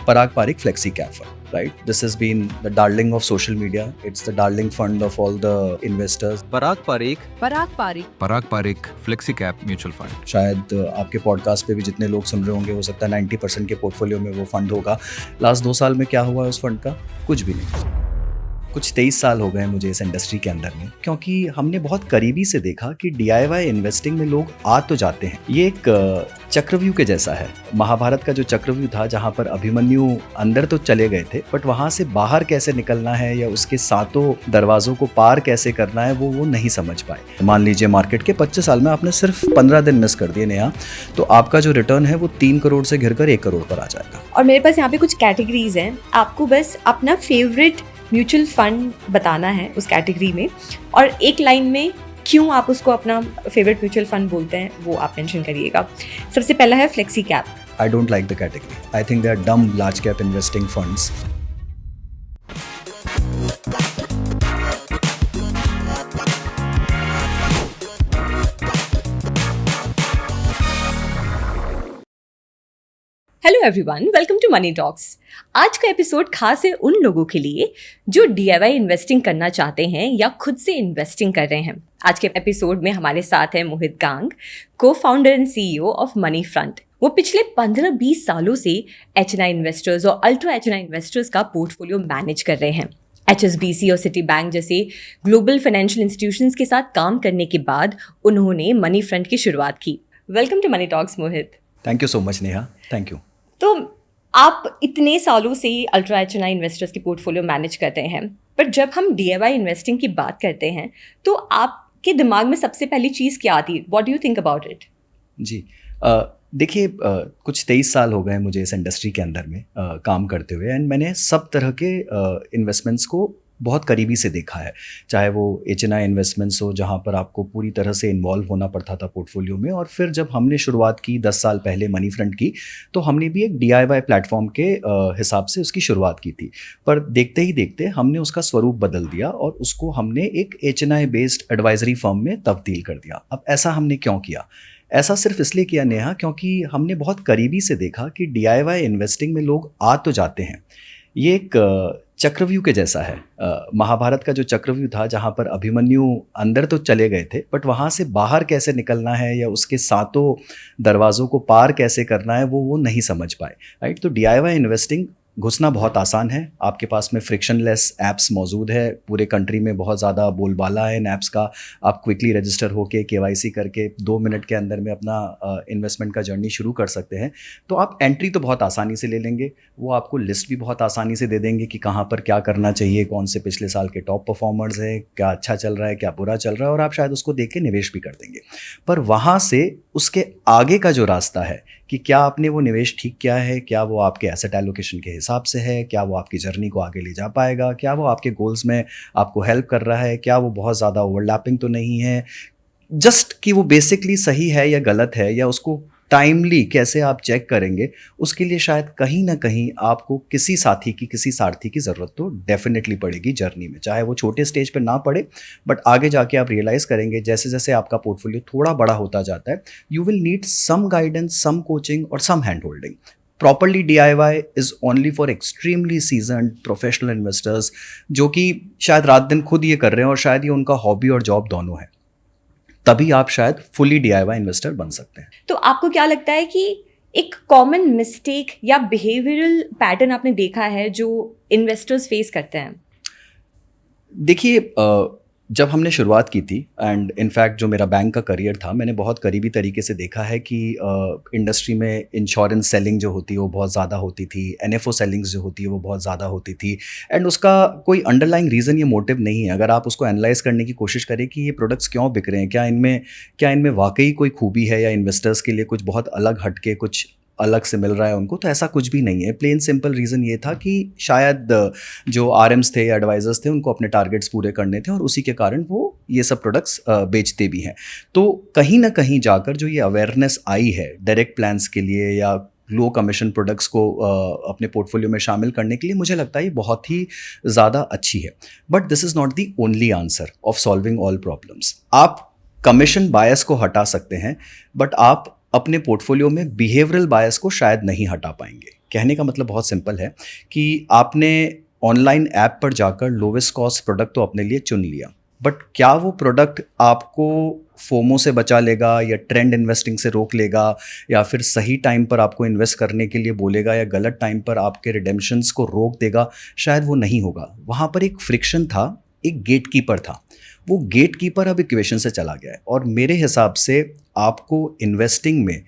Parag Parikh Flexi Cap Fund, right? This has been the darling of social media. It's the darling fund of all the investors. Parag Parikh Parag Parikh Flexi Cap Mutual Fund. शायद आपके podcast पे भी जितने लोग सुन रहे होंगे हो सकता है 90% के पोर्टफोलियो में वो फंड होगा। लास्ट 2 साल में क्या हुआ है उस फंड का? कुछ भी नहीं। कुछ 23 साल हो गए मुझे इस इंडस्ट्री के अंदर में, क्योंकि हमने बहुत करीबी से देखा कि DIY इन्वेस्टिंग में लोग आ तो जाते हैं। ये एक चक्रव्यूह के जैसा है। महाभारत का जो चक्रव्यूह था जहाँ पर अभिमन्यु अंदर तो चले गए थे, बट वहाँ से बाहर कैसे निकलना है या उसके 7 दरवाजों को पार कैसे करना है वो नहीं समझ पाए। मान लीजिए मार्केट के 25 साल में आपने सिर्फ 15 दिन मिस कर दिए नेहा, तो आपका जो रिटर्न है वो 3 करोड़ से घिरकर 1 करोड़ पर आ जाएगा। और मेरे पास यहाँ पे कुछ कैटेगरीज हैं, आपको बस अपना फेवरेट म्यूचुअल फंड बताना है उस कैटेगरी में, और एक लाइन में क्यों आप उसको अपना फेवरेट म्यूचुअल फंड बोलते हैं वो आप मेंशन करिएगा। सबसे पहला है flexi cap. I don't like the category. I think they are dumb large cap investing funds. Hello everyone, welcome to Money Talks. आज का एपिसोड खास है उन लोगों के लिए जो DIY इन्वेस्टिंग करना चाहते हैं या खुद से इन्वेस्टिंग कर रहे हैं। आज के एपिसोड में हमारे साथ है मोहित गांग, को founder and CEO of money front. वो पिछले 15-20 सालों से HNI इन्वेस्टर्स और अल्ट्रा HNI इन्वेस्टर्स का पोर्टफोलियो मैनेज कर रहे हैं। HSBC और सिटी बैंक जैसे ग्लोबल फाइनेंशियल इंस्टीट्यूशंस के साथ काम करने के बाद उन्होंने मनी फ्रंट की शुरुआत की। Welcome to Money Talks Mohit. Thank you so much Neha, thank you. तो आप इतने सालों से अल्ट्रा HNI इन्वेस्टर्स के पोर्टफोलियो मैनेज करते हैं, पर जब हम DIY इन्वेस्टिंग की बात करते हैं तो आपके दिमाग में सबसे पहली चीज़ क्या आती है? What do you think about it? जी देखिए, कुछ 23 साल हो गए मुझे इस इंडस्ट्री के अंदर में काम करते हुए, एंड मैंने सब तरह के इन्वेस्टमेंट्स को बहुत करीबी से देखा है। चाहे वो HNI इन्वेस्टमेंट्स हो जहाँ पर आपको पूरी तरह से इन्वॉल्व होना पड़ता था पोर्टफोलियो में, और फिर जब हमने शुरुआत की 10 साल पहले मनी फ्रंट की, तो हमने भी एक DIY प्लेटफॉर्म के हिसाब से उसकी शुरुआत की थी। पर देखते ही देखते हमने उसका स्वरूप बदल दिया और उसको हमने एक HNI बेस्ड एडवाइजरी फर्म में तब्दील कर दिया। अब ऐसा हमने क्यों किया? ऐसा सिर्फ इसलिए किया नेहा क्योंकि हमने बहुत करीबी से देखा कि DIY इन्वेस्टिंग में लोग आ तो जाते हैं। ये एक चक्रव्यूह के जैसा है। महाभारत का जो चक्रव्यूह था जहाँ पर अभिमन्यु अंदर तो चले गए थे, बट वहाँ से बाहर कैसे निकलना है या उसके 7 दरवाज़ों को पार कैसे करना है वो नहीं समझ पाए, राइट? तो DIY इन्वेस्टिंग घुसना बहुत आसान है। आपके पास में फ्रिक्शनलेस ऐप्स मौजूद है, पूरे कंट्री में बहुत ज़्यादा बोलबाला है इन ऐप्स का। आप क्विकली रजिस्टर होके KYC करके 2 मिनट के अंदर में अपना इन्वेस्टमेंट का जर्नी शुरू कर सकते हैं। तो आप एंट्री तो बहुत आसानी से ले लेंगे, वो आपको लिस्ट भी बहुत आसानी से दे देंगे कि कहाँ पर क्या करना चाहिए, कौन से पिछले साल के टॉप परफॉर्मर्स हैं, क्या अच्छा चल रहा है, क्या बुरा चल रहा है, और आप शायद उसको देख के निवेश भी कर देंगे। पर वहाँ से उसके आगे का जो रास्ता है कि क्या आपने वो निवेश ठीक किया है, क्या वो आपके एसेट एलोकेशन के हिसाब से है, क्या वो आपकी जर्नी को आगे ले जा पाएगा, क्या वो आपके गोल्स में आपको हेल्प कर रहा है, क्या वो बहुत ज़्यादा ओवरलैपिंग तो नहीं है, जस्ट कि वो बेसिकली सही है या गलत है, या उसको टाइमली कैसे आप चेक करेंगे, उसके लिए शायद कहीं ना कहीं आपको किसी साथी की, किसी सारथी की ज़रूरत तो डेफिनेटली पड़ेगी जर्नी में। चाहे वो छोटे स्टेज पे ना पड़े, बट आगे जाके आप रियलाइज़ करेंगे जैसे जैसे आपका पोर्टफोलियो थोड़ा बड़ा होता जाता है, you will need some guidance, some coaching और some hand holding. Properly DIY is only for extremely seasoned professional investors जो कि शायद रात दिन खुद ये कर रहे हैं और शायद ये उनका हॉबी और जॉब दोनों है, तभी आप शायद फुली DIY इन्वेस्टर बन सकते हैं। तो आपको क्या लगता है कि एक कॉमन मिस्टेक या बिहेवियरल पैटर्न आपने देखा है जो इन्वेस्टर्स फेस करते हैं? देखिए, जब हमने शुरुआत की थी, एंड इनफैक्ट जो मेरा बैंक का करियर था, मैंने बहुत करीबी तरीके से देखा है कि इंडस्ट्री में इंश्योरेंस सेलिंग जो होती है वो बहुत ज़्यादा होती थी, NFO सेलिंग्स जो होती है वो बहुत ज़्यादा होती थी, एंड उसका कोई अंडरलाइंग रीज़न या मोटिव नहीं है। अगर आप उसको एनालाइज करने की कोशिश करें कि ये प्रोडक्ट्स क्यों बिक रहे हैं, क्या इनमें वाकई कोई खूबी है या इन्वेस्टर्स के लिए कुछ बहुत अलग हटके कुछ अलग से मिल रहा है उनको, तो ऐसा कुछ भी नहीं है। प्लेन सिंपल रीज़न ये था कि शायद जो RMs थे या एडवाइजर्स थे उनको अपने टारगेट्स पूरे करने थे और उसी के कारण वो ये सब प्रोडक्ट्स बेचते भी हैं। तो कहीं ना कहीं जाकर जो ये अवेयरनेस आई है डायरेक्ट प्लान्स के लिए या लो कमीशन प्रोडक्ट्स को अपने पोर्टफोलियो में शामिल करने के लिए, मुझे लगता है ये बहुत ही ज़्यादा अच्छी है। But this is not the only answer of solving all problems. आप कमीशन बायस को हटा सकते हैं, बट आप अपने पोर्टफोलियो में बिहेवियरल बायस को शायद नहीं हटा पाएंगे। कहने का मतलब बहुत सिंपल है कि आपने ऑनलाइन ऐप पर जाकर लोवेस्ट कॉस्ट प्रोडक्ट तो अपने लिए चुन लिया, बट क्या वो प्रोडक्ट आपको फोमो से बचा लेगा या ट्रेंड इन्वेस्टिंग से रोक लेगा या फिर सही टाइम पर आपको इन्वेस्ट करने के लिए बोलेगा या गलत टाइम पर आपके रिडेम्पशंस को रोक देगा? शायद वो नहीं होगा। वहाँ पर एक फ्रिक्शन था, एक गेटकीपर था। वो गेटकीपर अब इक्वेशन से चला गया है और मेरे हिसाब से आपको इन्वेस्टिंग में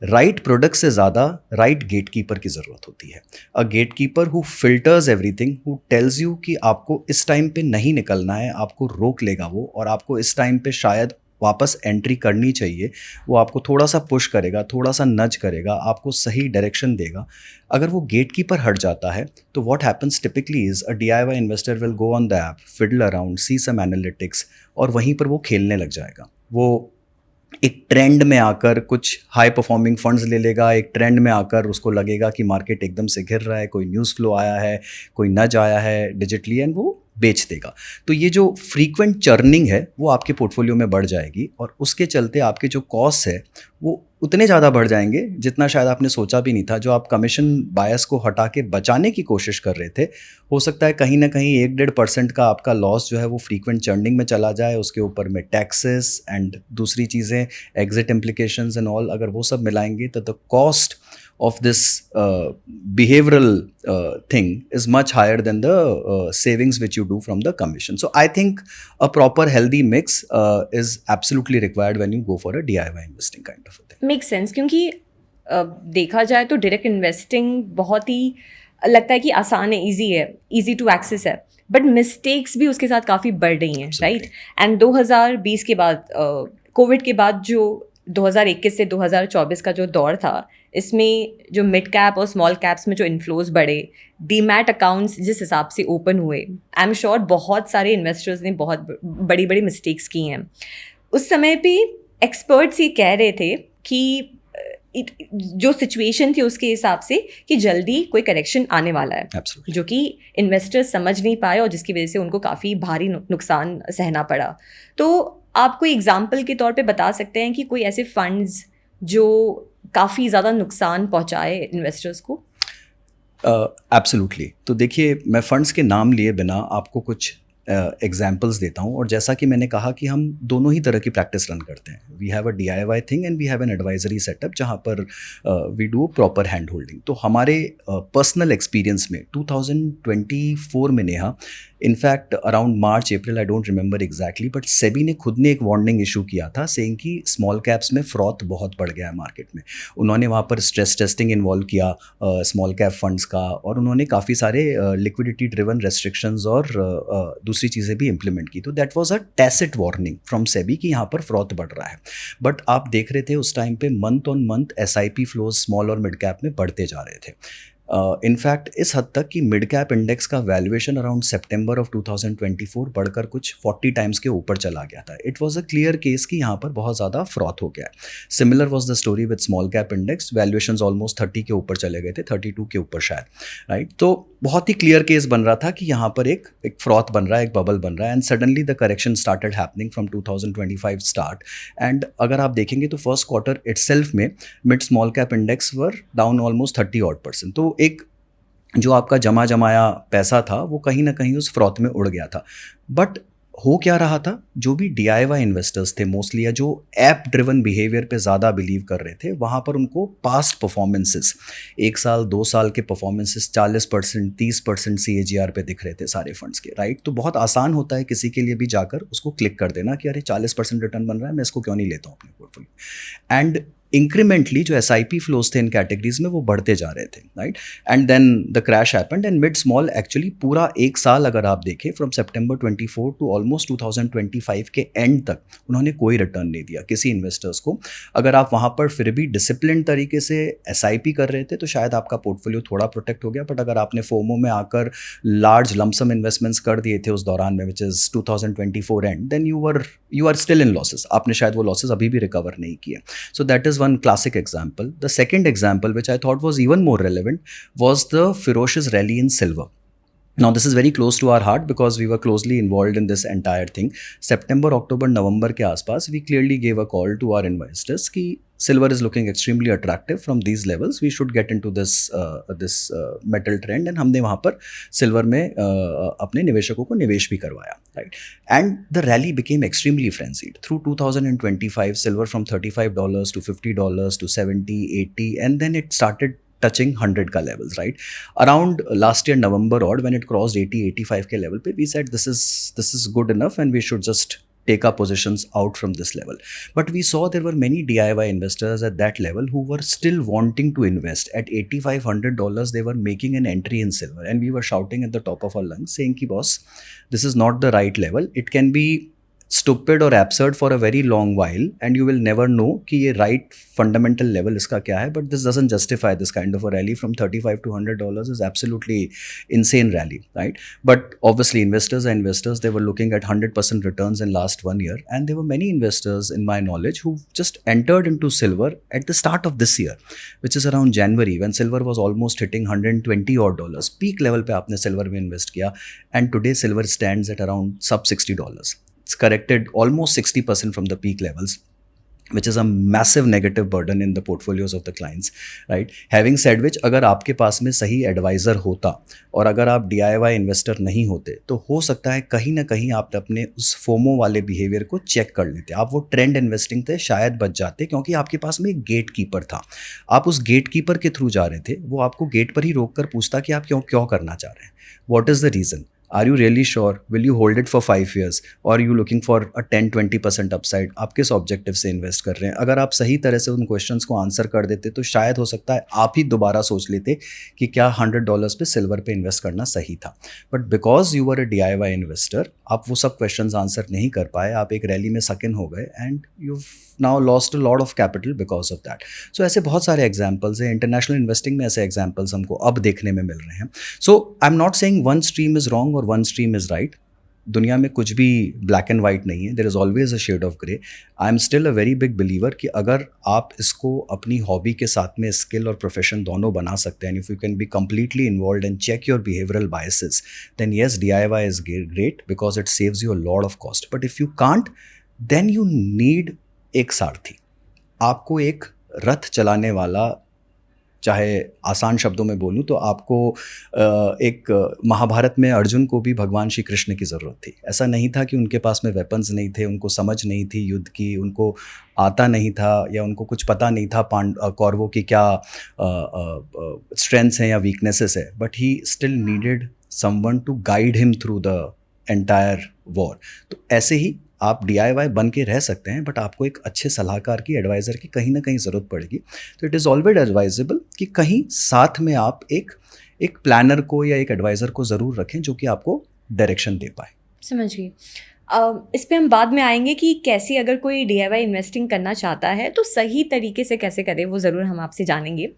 राइट प्रोडक्ट से ज़्यादा राइट गेटकीपर की ज़रूरत होती है। A gatekeeper who filters everything, who tells you कि आपको इस टाइम पे नहीं निकलना है, आपको रोक लेगा वो, और आपको इस टाइम पे शायद वापस एंट्री करनी चाहिए। वो आपको थोड़ा सा पुश करेगा, थोड़ा सा नज करेगा, आपको सही डायरेक्शन देगा। अगर वो गेटकीपर हट जाता है तो what happens typically is a DIY investor will go on the app, fiddle around, see some analytics, और वहीं पर वो खेलने लग जाएगा। वो एक ट्रेंड में आकर कुछ हाई परफॉर्मिंग फंड्स ले लेगा, एक ट्रेंड में आकर उसको लगेगा कि मार्केट एकदम से गिर रहा है, कोई न्यूज़ फ्लो आया है, कोई नज आया है डिजिटली, एंड वो बेच देगा। तो ये जो फ्रीक्वेंट चर्निंग है वो आपके पोर्टफोलियो में बढ़ जाएगी और उसके चलते आपके जो कॉस्ट है वो उतने ज़्यादा बढ़ जाएंगे जितना शायद आपने सोचा भी नहीं था। जो आप कमीशन बायस को हटा के बचाने की कोशिश कर रहे थे, हो सकता है कहीं ना कहीं 1-1.5% का आपका लॉस जो है वो फ्रीक्वेंट चर्निंग में चला जाए। उसके ऊपर में टैक्सेस एंड दूसरी चीज़ें, एग्जिट इम्प्लीकेशंस एंड ऑल, अगर वो सब मिलाएंगे तो the cost of this behavioral thing is much higher than the savings which you do from the commission. So I think a proper healthy mix is absolutely required when you go for a DIY investing kind of a thing. Make sense, क्योंकि देखा जाए तो direct investing बहुत ही लगता है कि आसान है, इजी है, इजी टू एक्सेस है, बट मिस्टेक्स भी उसके साथ काफ़ी बढ़ रही हैं, राइट? एंड 2020 के बाद, कोविड के बाद, जो 2021 से 2024 का जो दौर था, इसमें जो मिड कैप और स्मॉल कैप्स में जो इन्फ्लोज बढ़े, डीमैट अकाउंट्स जिस हिसाब से ओपन हुए, आई एम श्योर बहुत सारे इन्वेस्टर्स ने बहुत बड़ी बड़ी मिस्टेक्स की हैं। उस समय पे एक्सपर्ट्स ये कह रहे थे कि जो सिचुएशन थी उसके हिसाब से कि जल्दी कोई करेक्शन आने वाला है, Absolutely. जो कि इन्वेस्टर्स समझ नहीं पाए और जिसकी वजह से उनको काफ़ी भारी नुकसान सहना पड़ा। तो आप कोई एग्जाम्पल के तौर पे बता सकते हैं कि कोई ऐसे फंड्स जो काफ़ी ज़्यादा नुकसान पहुंचाए इन्वेस्टर्स को? एब्सोल्युटली। तो देखिए, मैं फ़ंड्स के नाम लिए बिना आपको कुछ एग्जाम्पल्स देता हूँ, और जैसा कि मैंने कहा कि हम दोनों ही तरह की प्रैक्टिस रन करते हैं। We have a DIY thing and we have an advisory setup जहाँ पर we do proper hand holding. तो हमारे पर्सनल एक्सपीरियंस में 2024 में Neha, in fact around March April, I don't remember exactly, but SEBI ने खुद ने एक वार्निंग इशू किया था सेइंग कि स्मॉल कैप्स में फ्रॉड बहुत बढ़ गया है मार्केट में। उन्होंने वहाँ पर स्ट्रेस टेस्टिंग इन्वॉल्व किया स्मॉल कैप फंड्स का, और उन्होंने काफ़ी सारे लिक्विडिटी ड्रिवन रेस्ट्रिक्शंस और दूसरी चीज़ें भी इम्प्लीमेंट की। तो that was a tacit warning from SEBI कि यहाँ पर फ्रॉड बढ़ रहा है। बट आप देख रहे थे उस टाइम पे month on month SIP flows small और मिड कैप में बढ़ते जा रहे थे। इनफैक्ट इस हद तक कि मिड कैप इंडेक्स का वैल्यूएशन अराउंड सितंबर ऑफ 2024 बढ़कर कुछ 40 टाइम्स के ऊपर चला गया था। It was a clear case कि यहाँ पर बहुत ज़्यादा फ्रॉड हो गया है। Similar was the story with small cap index, valuations almost 30 के ऊपर चले गए थे, 32 के ऊपर शायद, राइट? तो बहुत ही क्लियर केस बन रहा था कि यहाँ पर एक फ्रॉड बन रहा है, एक बबल बन रहा है। And suddenly the correction started happening from 2025 start. And अगर आप देखेंगे तो फर्स्ट क्वार्टर इटसेल्फ में mid small cap index were down almost 30% तो एक जो आपका जमाया पैसा था वो कहीं ना कहीं उस फ्रॉड में उड़ गया था। बट हो क्या रहा था, जो भी DIY इन्वेस्टर्स थे मोस्टली, या जो ऐप ड्रिवन बिहेवियर पे ज़्यादा बिलीव कर रहे थे, वहाँ पर उनको पास्ट परफॉर्मेंसेस, 1 साल 2 साल के परफॉर्मेंसेस 40% 30% CAGR पे दिख रहे थे सारे फंड्स के, राइट? तो बहुत आसान होता है किसी के लिए भी जाकर उसको क्लिक कर देना कि अरे 40% रिटर्न बन रहा है, मैं इसको क्यों नहीं लेता हूँ अपने पोर्टफोलियो। एंड इंक्रीमेंटली जो SIP फ्लोज थे इन कैटेगरीज में वो बढ़ते जा रहे थे, right? And then the crash happened and mid small actually पूरा 1 साल अगर आप देखें, फ्रॉम सितंबर 24 टू ऑलमोस्ट 2025 के एंड तक उन्होंने कोई रिटर्न नहीं दिया किसी इन्वेस्टर्स को। अगर आप वहाँ पर फिर भी डिसिप्लिन तरीके से SIP कर रहे थे तो शायद आपका पोर्टफोलियो थोड़ा प्रोटेक्ट हो गया। बट अगर आपने फोमो में आकर लार्ज लमसम इन्वेस्टमेंट्स कर दिए थे उस दौरान में, which is 2024 and, then you are still in losses. आपने शायद वो लॉसेस अभी भी रिकवर नहीं किए। So that is one classic example. The second example, which I thought was even more relevant, was the ferocious rally in silver. Now, this is very close to our heart because we were closely involved in this entire thing. September, October, November के आसपास we clearly gave a call to our investors कि silver is looking extremely attractive from these levels. We should get into this metal trend, and हमने वहाँ पर silver में अपने निवेशकों को निवेश भी करवाया, right? And the rally became extremely frenzied through 2025. Silver from $35 to $50 to $70, $80, and then it started touching 100 ka levels, right? Around last year November odd, when it crossed 80, 85 ke level pe, we said this is good enough and we should just take our positions out from this level. But we saw there were many DIY investors at that level who were still wanting to invest. At $8,500 they were making an entry in silver, and we were shouting at the top of our lungs saying ki boss, this is not the right level. It can be stupid or absurd for a very long while and you will never know कि ये right fundamental level इसका क्या है, but this doesn't justify this kind of a rally from $35 to $100 is absolutely insane rally, right? But obviously investors are investors. They were looking at 100% returns in last 1 year, and there were many investors in my knowledge who just entered into silver at the start of this year, which is around January, when silver was almost hitting $120 odd dollars. Peak level पे आपने silver में invest किया, and today silver stands at around sub $60. It's corrected almost 60% from the peak levels, which is a massive negative burden in the portfolios of the clients, right? Having said which, अगर आपके पास में सही adviser होता और अगर आप DIY investor नहीं होते तो हो सकता है कहीं ना कहीं आप अपने उस फोमो वाले बिहेवियर को चेक कर लेते। आप वो ट्रेंड इन्वेस्टिंग थे शायद बच जाते, क्योंकि आपके पास में एक गेट कीपर था। आप उस गेट कीपर के थ्रू जा रहे थे, वो आपको गेट पर ही रोक कर पूछता कि आप क्यों करना चाह रहे हैं, what is the reason, Are you really sure? Will you hold it for 5 years? Or are you looking for a 10-20% upside? आप किस ऑब्जेक्टिव से इन्वेस्ट कर रहे हैं? अगर आप सही तरह से उन क्वेश्चंस को आंसर कर देते तो शायद हो सकता है आप ही दोबारा सोच लेते कि क्या $100 पे सिल्वर पे इन्वेस्ट करना सही था। But because you are a DIY investor, आप वो सब क्वेश्चंस आंसर नहीं कर पाए, आप एक रैली में सक इन हो गए and you now lost a lot of capital because of that. So ऐसे बहुत सारे एग्जाम्पल्स हैं, इंटरनेशनल इन्वेस्टिंग में ऐसे एग्जाम्पल्स हमको अब देखने में मिल रहे हैं। So I am not saying one stream is wrong और वन स्ट्रीम इज़ राइट। दुनिया में कुछ भी ब्लैक एंड वाइट नहीं है, there is always a shade of grey. I am still a very big believer कि अगर आप इसको अपनी हॉबी के साथ में स्किल और प्रोफेशन दोनों बना सकते हैं, if you can be completely involve and check your behavioural biases, then yes DIY is great because it saves you a lot of cost. But if you can't, then you need एक सारथी। आपको एक रथ चलाने वाला, चाहे आसान शब्दों में बोलूं तो आपको एक महाभारत में अर्जुन को भी भगवान श्री कृष्ण की ज़रूरत थी। ऐसा नहीं था कि उनके पास में वेपन्स नहीं थे, उनको समझ नहीं थी युद्ध की, उनको आता नहीं था या उनको कुछ पता नहीं था कौरवों की क्या स्ट्रेंथ्स हैं या वीकनेसेस है, but he still needed someone to guide him through the entire war. तो ऐसे ही आप DIY बन के रह सकते हैं, बट आपको एक अच्छे सलाहकार की, एडवाइज़र की कहीं ना कहीं ज़रूरत पड़ेगी। तो इट इज़ ऑलवेज एडवाइजेबल कि कहीं साथ में आप एक प्लानर को या एक एडवाइज़र को ज़रूर रखें जो कि आपको डायरेक्शन दे पाए। समझ गई। इस पे हम बाद में आएंगे कि कैसे अगर कोई DIY इन्वेस्टिंग करना चाहता है तो सही तरीके से कैसे करे, वो ज़रूर हम आपसे जानेंगे।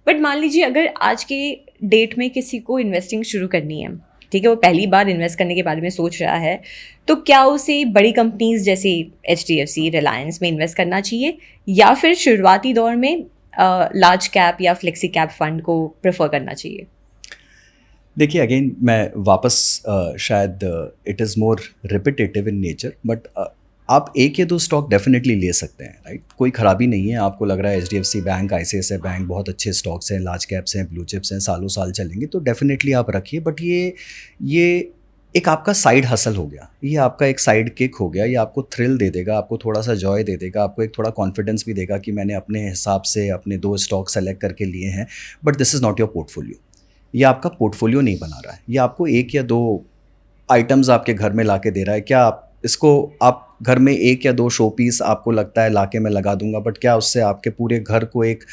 बट मान लीजिए अगर आज के डेट में किसी को इन्वेस्टिंग शुरू करनी है, ठीक है, वो पहली बार इन्वेस्ट करने के बारे में सोच रहा है, तो क्या उसे बड़ी कंपनीज जैसे HDFC, रिलायंस में इन्वेस्ट करना चाहिए या फिर शुरुआती दौर में लार्ज कैप या फ्लेक्सी कैप फंड को प्रेफर करना चाहिए? देखिए अगेन मैं वापस शायद it is more repetitive in nature, but आप एक या दो स्टॉक डेफिनेटली ले सकते हैं, राइट? कोई ख़राबी नहीं है। आपको लग रहा है HDFC बैंक, ICICI बैंक बहुत अच्छे स्टॉक्स हैं, लार्ज कैप्स हैं, ब्लू चिप्स हैं, सालों साल चलेंगे, तो डेफिनेटली आप रखिए। बट ये एक आपका साइड हसल हो गया, ये आपका एक साइड किक हो गया, ये आपको थ्रिल दे देगा, आपको थोड़ा सा जॉय दे देगा, आपको एक थोड़ा कॉन्फिडेंस भी देगा कि मैंने अपने हिसाब से अपने 2 स्टॉक सेलेक्ट करके लिए हैं। But this is not your portfolio. ये आपका पोर्टफोलियो नहीं बना रहा है, ये आपको 1 या 2 आइटम्स आपके घर में ला के दे रहा है। क्या आप इसको आप घर में 1 या 2 शो पीस आपको लगता है लाके मैं लगा दूंगा, बट क्या उससे आपके पूरे घर को एक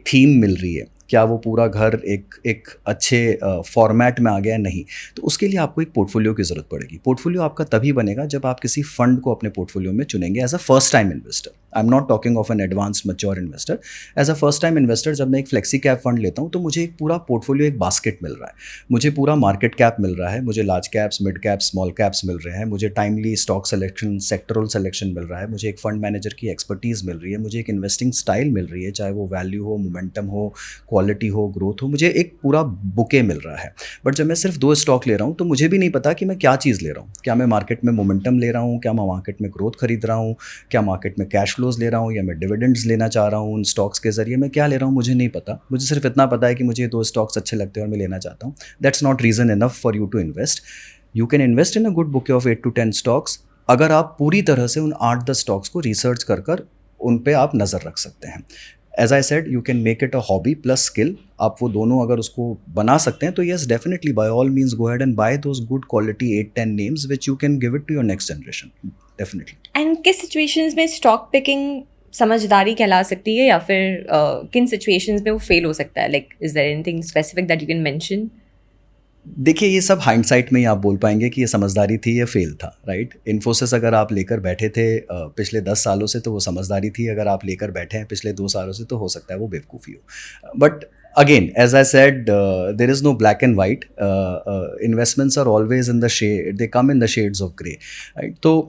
थीम मिल रही है? क्या वो पूरा घर एक अच्छे फॉर्मेट में आ गया? नहीं। तो उसके लिए आपको एक पोर्टफोलियो की ज़रूरत पड़ेगी। पोर्टफोलियो आपका तभी बनेगा जब आप किसी फंड को अपने पोर्टफोलियो में चुनेंगे as a first time investor. I am not talking of an advance mature investor. As a first time investor जब मैं एक फ्लेक्सी कैप फंड लेता हूँ तो मुझे एक पूरा पोर्टफोलियो, एक बास्केट मिल रहा है। मुझे पूरा मार्केट कैप मिल रहा है, मुझे large caps, mid caps, small caps मिल रहे हैं, मुझे timely stock selection, sectoral selection मिल रहा है, मुझे एक फंड मैनेजर की एक्सपर्टीज़ मिल रही है, मुझे एक इन्वेस्टिंग स्टाइल मिल रही है, चाहे वो वैल्यू हो, मोमेंटम हो, क्वालिटी हो, ग्रोथ हो, मुझे एक पूरा बुके मिल रहा है। बट जब मैं सिर्फ 2 स्टॉक ले रहा हूँ तो मुझे भी नहीं पता कि मैं क्या चीज़ ले रहा हूँ। क्या मैं मार्केट में मोमेंटम ले रहा हूँ, क्या मैं मार्केट में ग्रोथ खरीद रहा हूँ, क्या मार्केट में कैश फ्लोज ले रहा हूँ, या मैं डिविडेंड्स लेना चाह रहा हूँ उन स्टॉक्स के जरिए, मैं क्या ले रहा हूँ मुझे नहीं पता। मुझे सिर्फ इतना पता है कि मुझे 2 स्टॉक्स अच्छे लगते हैं और मैं लेना चाहता हूँ। That's not reason enough for you to invest. You can invest in a good bouquet of 8 to 10 stocks अगर आप पूरी तरह से उन 8-10 स्टॉक्स को रिसर्च कर उन पे आप नज़र रख सकते हैं। As I said, you can make it a hobby plus skill. आप वो दोनों अगर उसको बना सकते हैं तो yes definitely by all means go ahead and buy those good quality 8-10 names which you can give it to your next generation, definitely. And किस सिचुएशंस में स्टॉक पिकिंग समझदारी कहला सकती है, या फिर किन सिचुएशंस में वो फेल हो सकता है? Like is there anything specific that you can mention? देखिए, ये सब हाइंडसाइट में ही आप बोल पाएंगे कि ये समझदारी थी या फेल था, राइट। इन्फोसिस अगर आप लेकर बैठे थे पिछले 10 सालों से तो वो समझदारी थी, अगर आप लेकर बैठे हैं पिछले 2 सालों से तो हो सकता है वो बेवकूफ़ी हो। But again as I said, there is no black and white. Investments are always in the shade, they come in the shades of grey, right. तो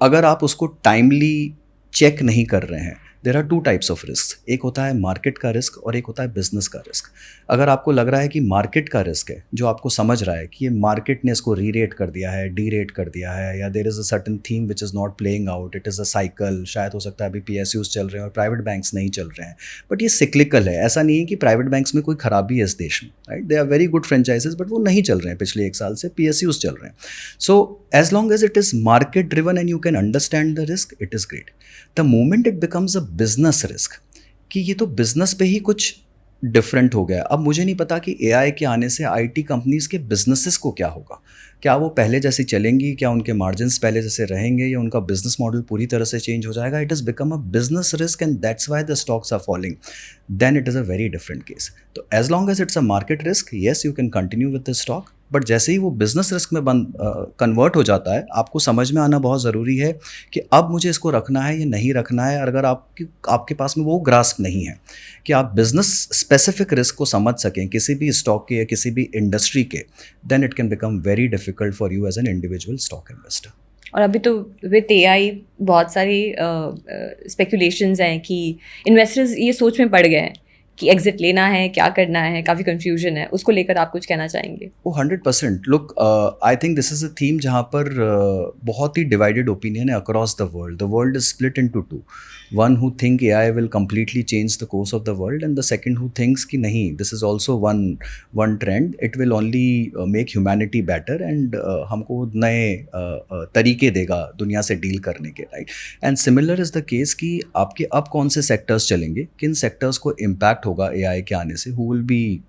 अगर आप उसको टाइमली चेक नहीं कर रहे हैं, there are 2 types of risk. एक होता है मार्केट का रिस्क और एक होता है बिजनेस का रिस्क। अगर आपको लग रहा है कि मार्केट का रिस्क है, जो आपको समझ रहा है कि ये मार्केट ने इसको री रेट कर दिया है, डी रेट कर दिया है, या there is a certain theme which is not playing out, it is a cycle, शायद हो सकता है अभी PSUs चल रहे हैं और प्राइवेट बैंक्स नहीं चल रहे हैं, बट ये सिक्लिकल है। ऐसा नहीं है कि प्राइवेट बैंक्स में कोई खराबी है इस देश में, right. They are very good franchises but वो नहीं चल रहे हैं, पिछले 1 साल से PSUs चल रहे हैं। So as long as it is market driven and you can understand the risk, it is great. The moment it becomes a business risk, कि ये तो बिजनेस पे ही कुछ डिफरेंट हो गया। अब मुझे नहीं पता कि AI के आने से IT कंपनीज के बिजनेसेस को क्या होगा। क्या वो पहले जैसी चलेंगी, क्या उनके मार्जिन्स पहले जैसे रहेंगे, या उनका बिजनेस मॉडल पूरी तरह से चेंज हो जाएगा। It is become a business risk and that's why the stocks are falling. Then it is a very different case. तो as long as it's a market risk, yes you can continue with the stock, but जैसे ही वो business risk में convert हो जाता है, आपको समझ में आना बहुत ज़रूरी है कि अब मुझे इसको रखना है या नहीं रखना है। अगर आपके पास में वो ग्रास्प नहीं है कि आप बिजनेस स्पेसिफिक रिस्क को समझ सकें किसी भी स्टॉक के या किसी भी इंडस्ट्री के, then it can become very difficult for you as an individual stock investor. और अभी तो विद AI बहुत सारी स्पेकुलेशंस हैं कि इन्वेस्टर्स ये सोच में पड़ गए हैं कि एग्जिट लेना है, क्या करना है, काफ़ी कंफ्यूजन है। उसको लेकर आप कुछ कहना चाहेंगे? वो 100%। Look, I think this is a theme जहाँ पर बहुत ही डिवाइडेड ओपिनियन है across the world. The world is split into 2, one who think AI will completely change the course of the world, and the second who thinks कि नहीं, this is also one trend, it will only make humanity better and हमको नए तरीके देगा दुनिया से deal करने के, right. And similar is the case कि आपके अब कौन से सेक्टर्स चलेंगे, किन सेक्टर्स को इम्पैक्ट होगा AI के आने से, who will be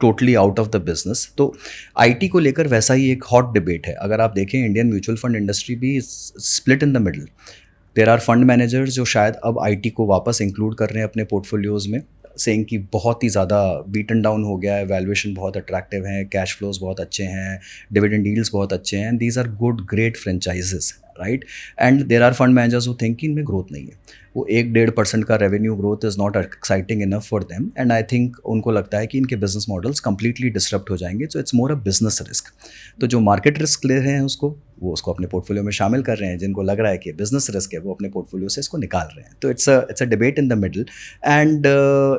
totally out of the business. तो IT को लेकर वैसा ही एक हॉट डिबेट है। अगर आप देखें, इंडियन म्यूचुअल फंड इंडस्ट्री भी split in the middle. There are fund managers जो शायद अब IT को वापस इंक्लूड कर रहे हैं अपने पोर्टफोलियोज़ में, सेइंग कि बहुत ही ज़्यादा बीटन डाउन हो गया है, वैल्यूएशन बहुत अट्रैक्टिव हैं, कैश फ्लोज बहुत अच्छे हैं, डिविडेंड डील्स बहुत अच्छे हैं, these are good great franchises, right. And there are fund managers who think कि इनमें ग्रोथ नहीं है, वो 1-1.5% का revenue growth is not exciting enough for them, and I think उनको लगता है कि इनके बिजनेस मॉडल्स कंप्लीटली डिसरप्ट हो जाएंगे। So it's more a business risk. तो जो मार्केट रिस्क ले रहे हैं वो उसको अपने पोर्टफोलियो में शामिल कर रहे हैं, जिनको लग रहा है कि बिजनेस रिस्क है वो अपने पोर्टफोलियो से इसको निकाल रहे हैं। तो it's a debate in the middle, and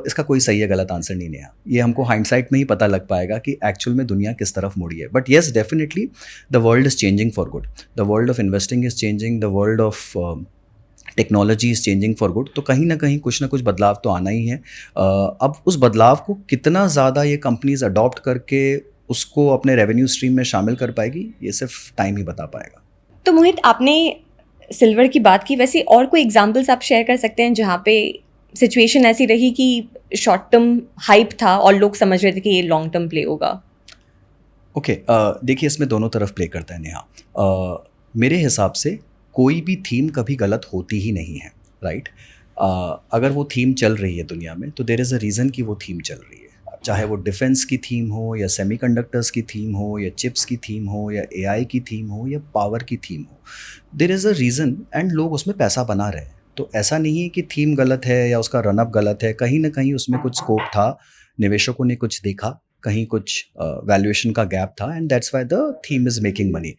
इसका कोई सही या गलत आंसर नहीं है। ये हमको हाइंडसाइट में ही पता लग पाएगा कि एक्चुअल में दुनिया किस तरफ मुड़ी है। But yes, definitely the world is changing for good, the world of investing is changing, the world of technology is changing for good. तो कहीं ना कहीं कुछ ना कुछ बदलाव तो आना ही है। अब उस बदलाव को कितना ज़्यादा ये कंपनीज अडॉप्ट करके उसको अपने रेवेन्यू स्ट्रीम में शामिल कर पाएगी, ये सिर्फ टाइम ही बता पाएगा। तो मोहित, आपने सिल्वर की बात की, वैसे और कोई एग्जांपल्स आप शेयर कर सकते हैं जहाँ पे सिचुएशन ऐसी रही कि शॉर्ट टर्म हाइप था और लोग समझ रहे थे कि ये लॉन्ग टर्म प्ले होगा? ओके, देखिए, इसमें दोनों तरफ प्ले करता है नेहा। मेरे हिसाब से कोई भी थीम कभी गलत होती ही नहीं है, राइट। अगर वो थीम चल रही है दुनिया में तो देयर इज़ अ रीज़न कि वो थीम चल रही है, चाहे वो डिफेंस की थीम हो, या सेमीकंडक्टर्स की थीम हो, या चिप्स की थीम हो, या AI की थीम हो, या पावर की थीम हो। There is a reason and लोग उसमें पैसा बना रहे हैं। तो ऐसा नहीं है कि थीम गलत है या उसका रनअप गलत है, कहीं ना कहीं उसमें कुछ स्कोप था, निवेशकों ने कुछ देखा, कहीं कुछ वैल्यूएशन का गैप था, and that's why the theme is making money.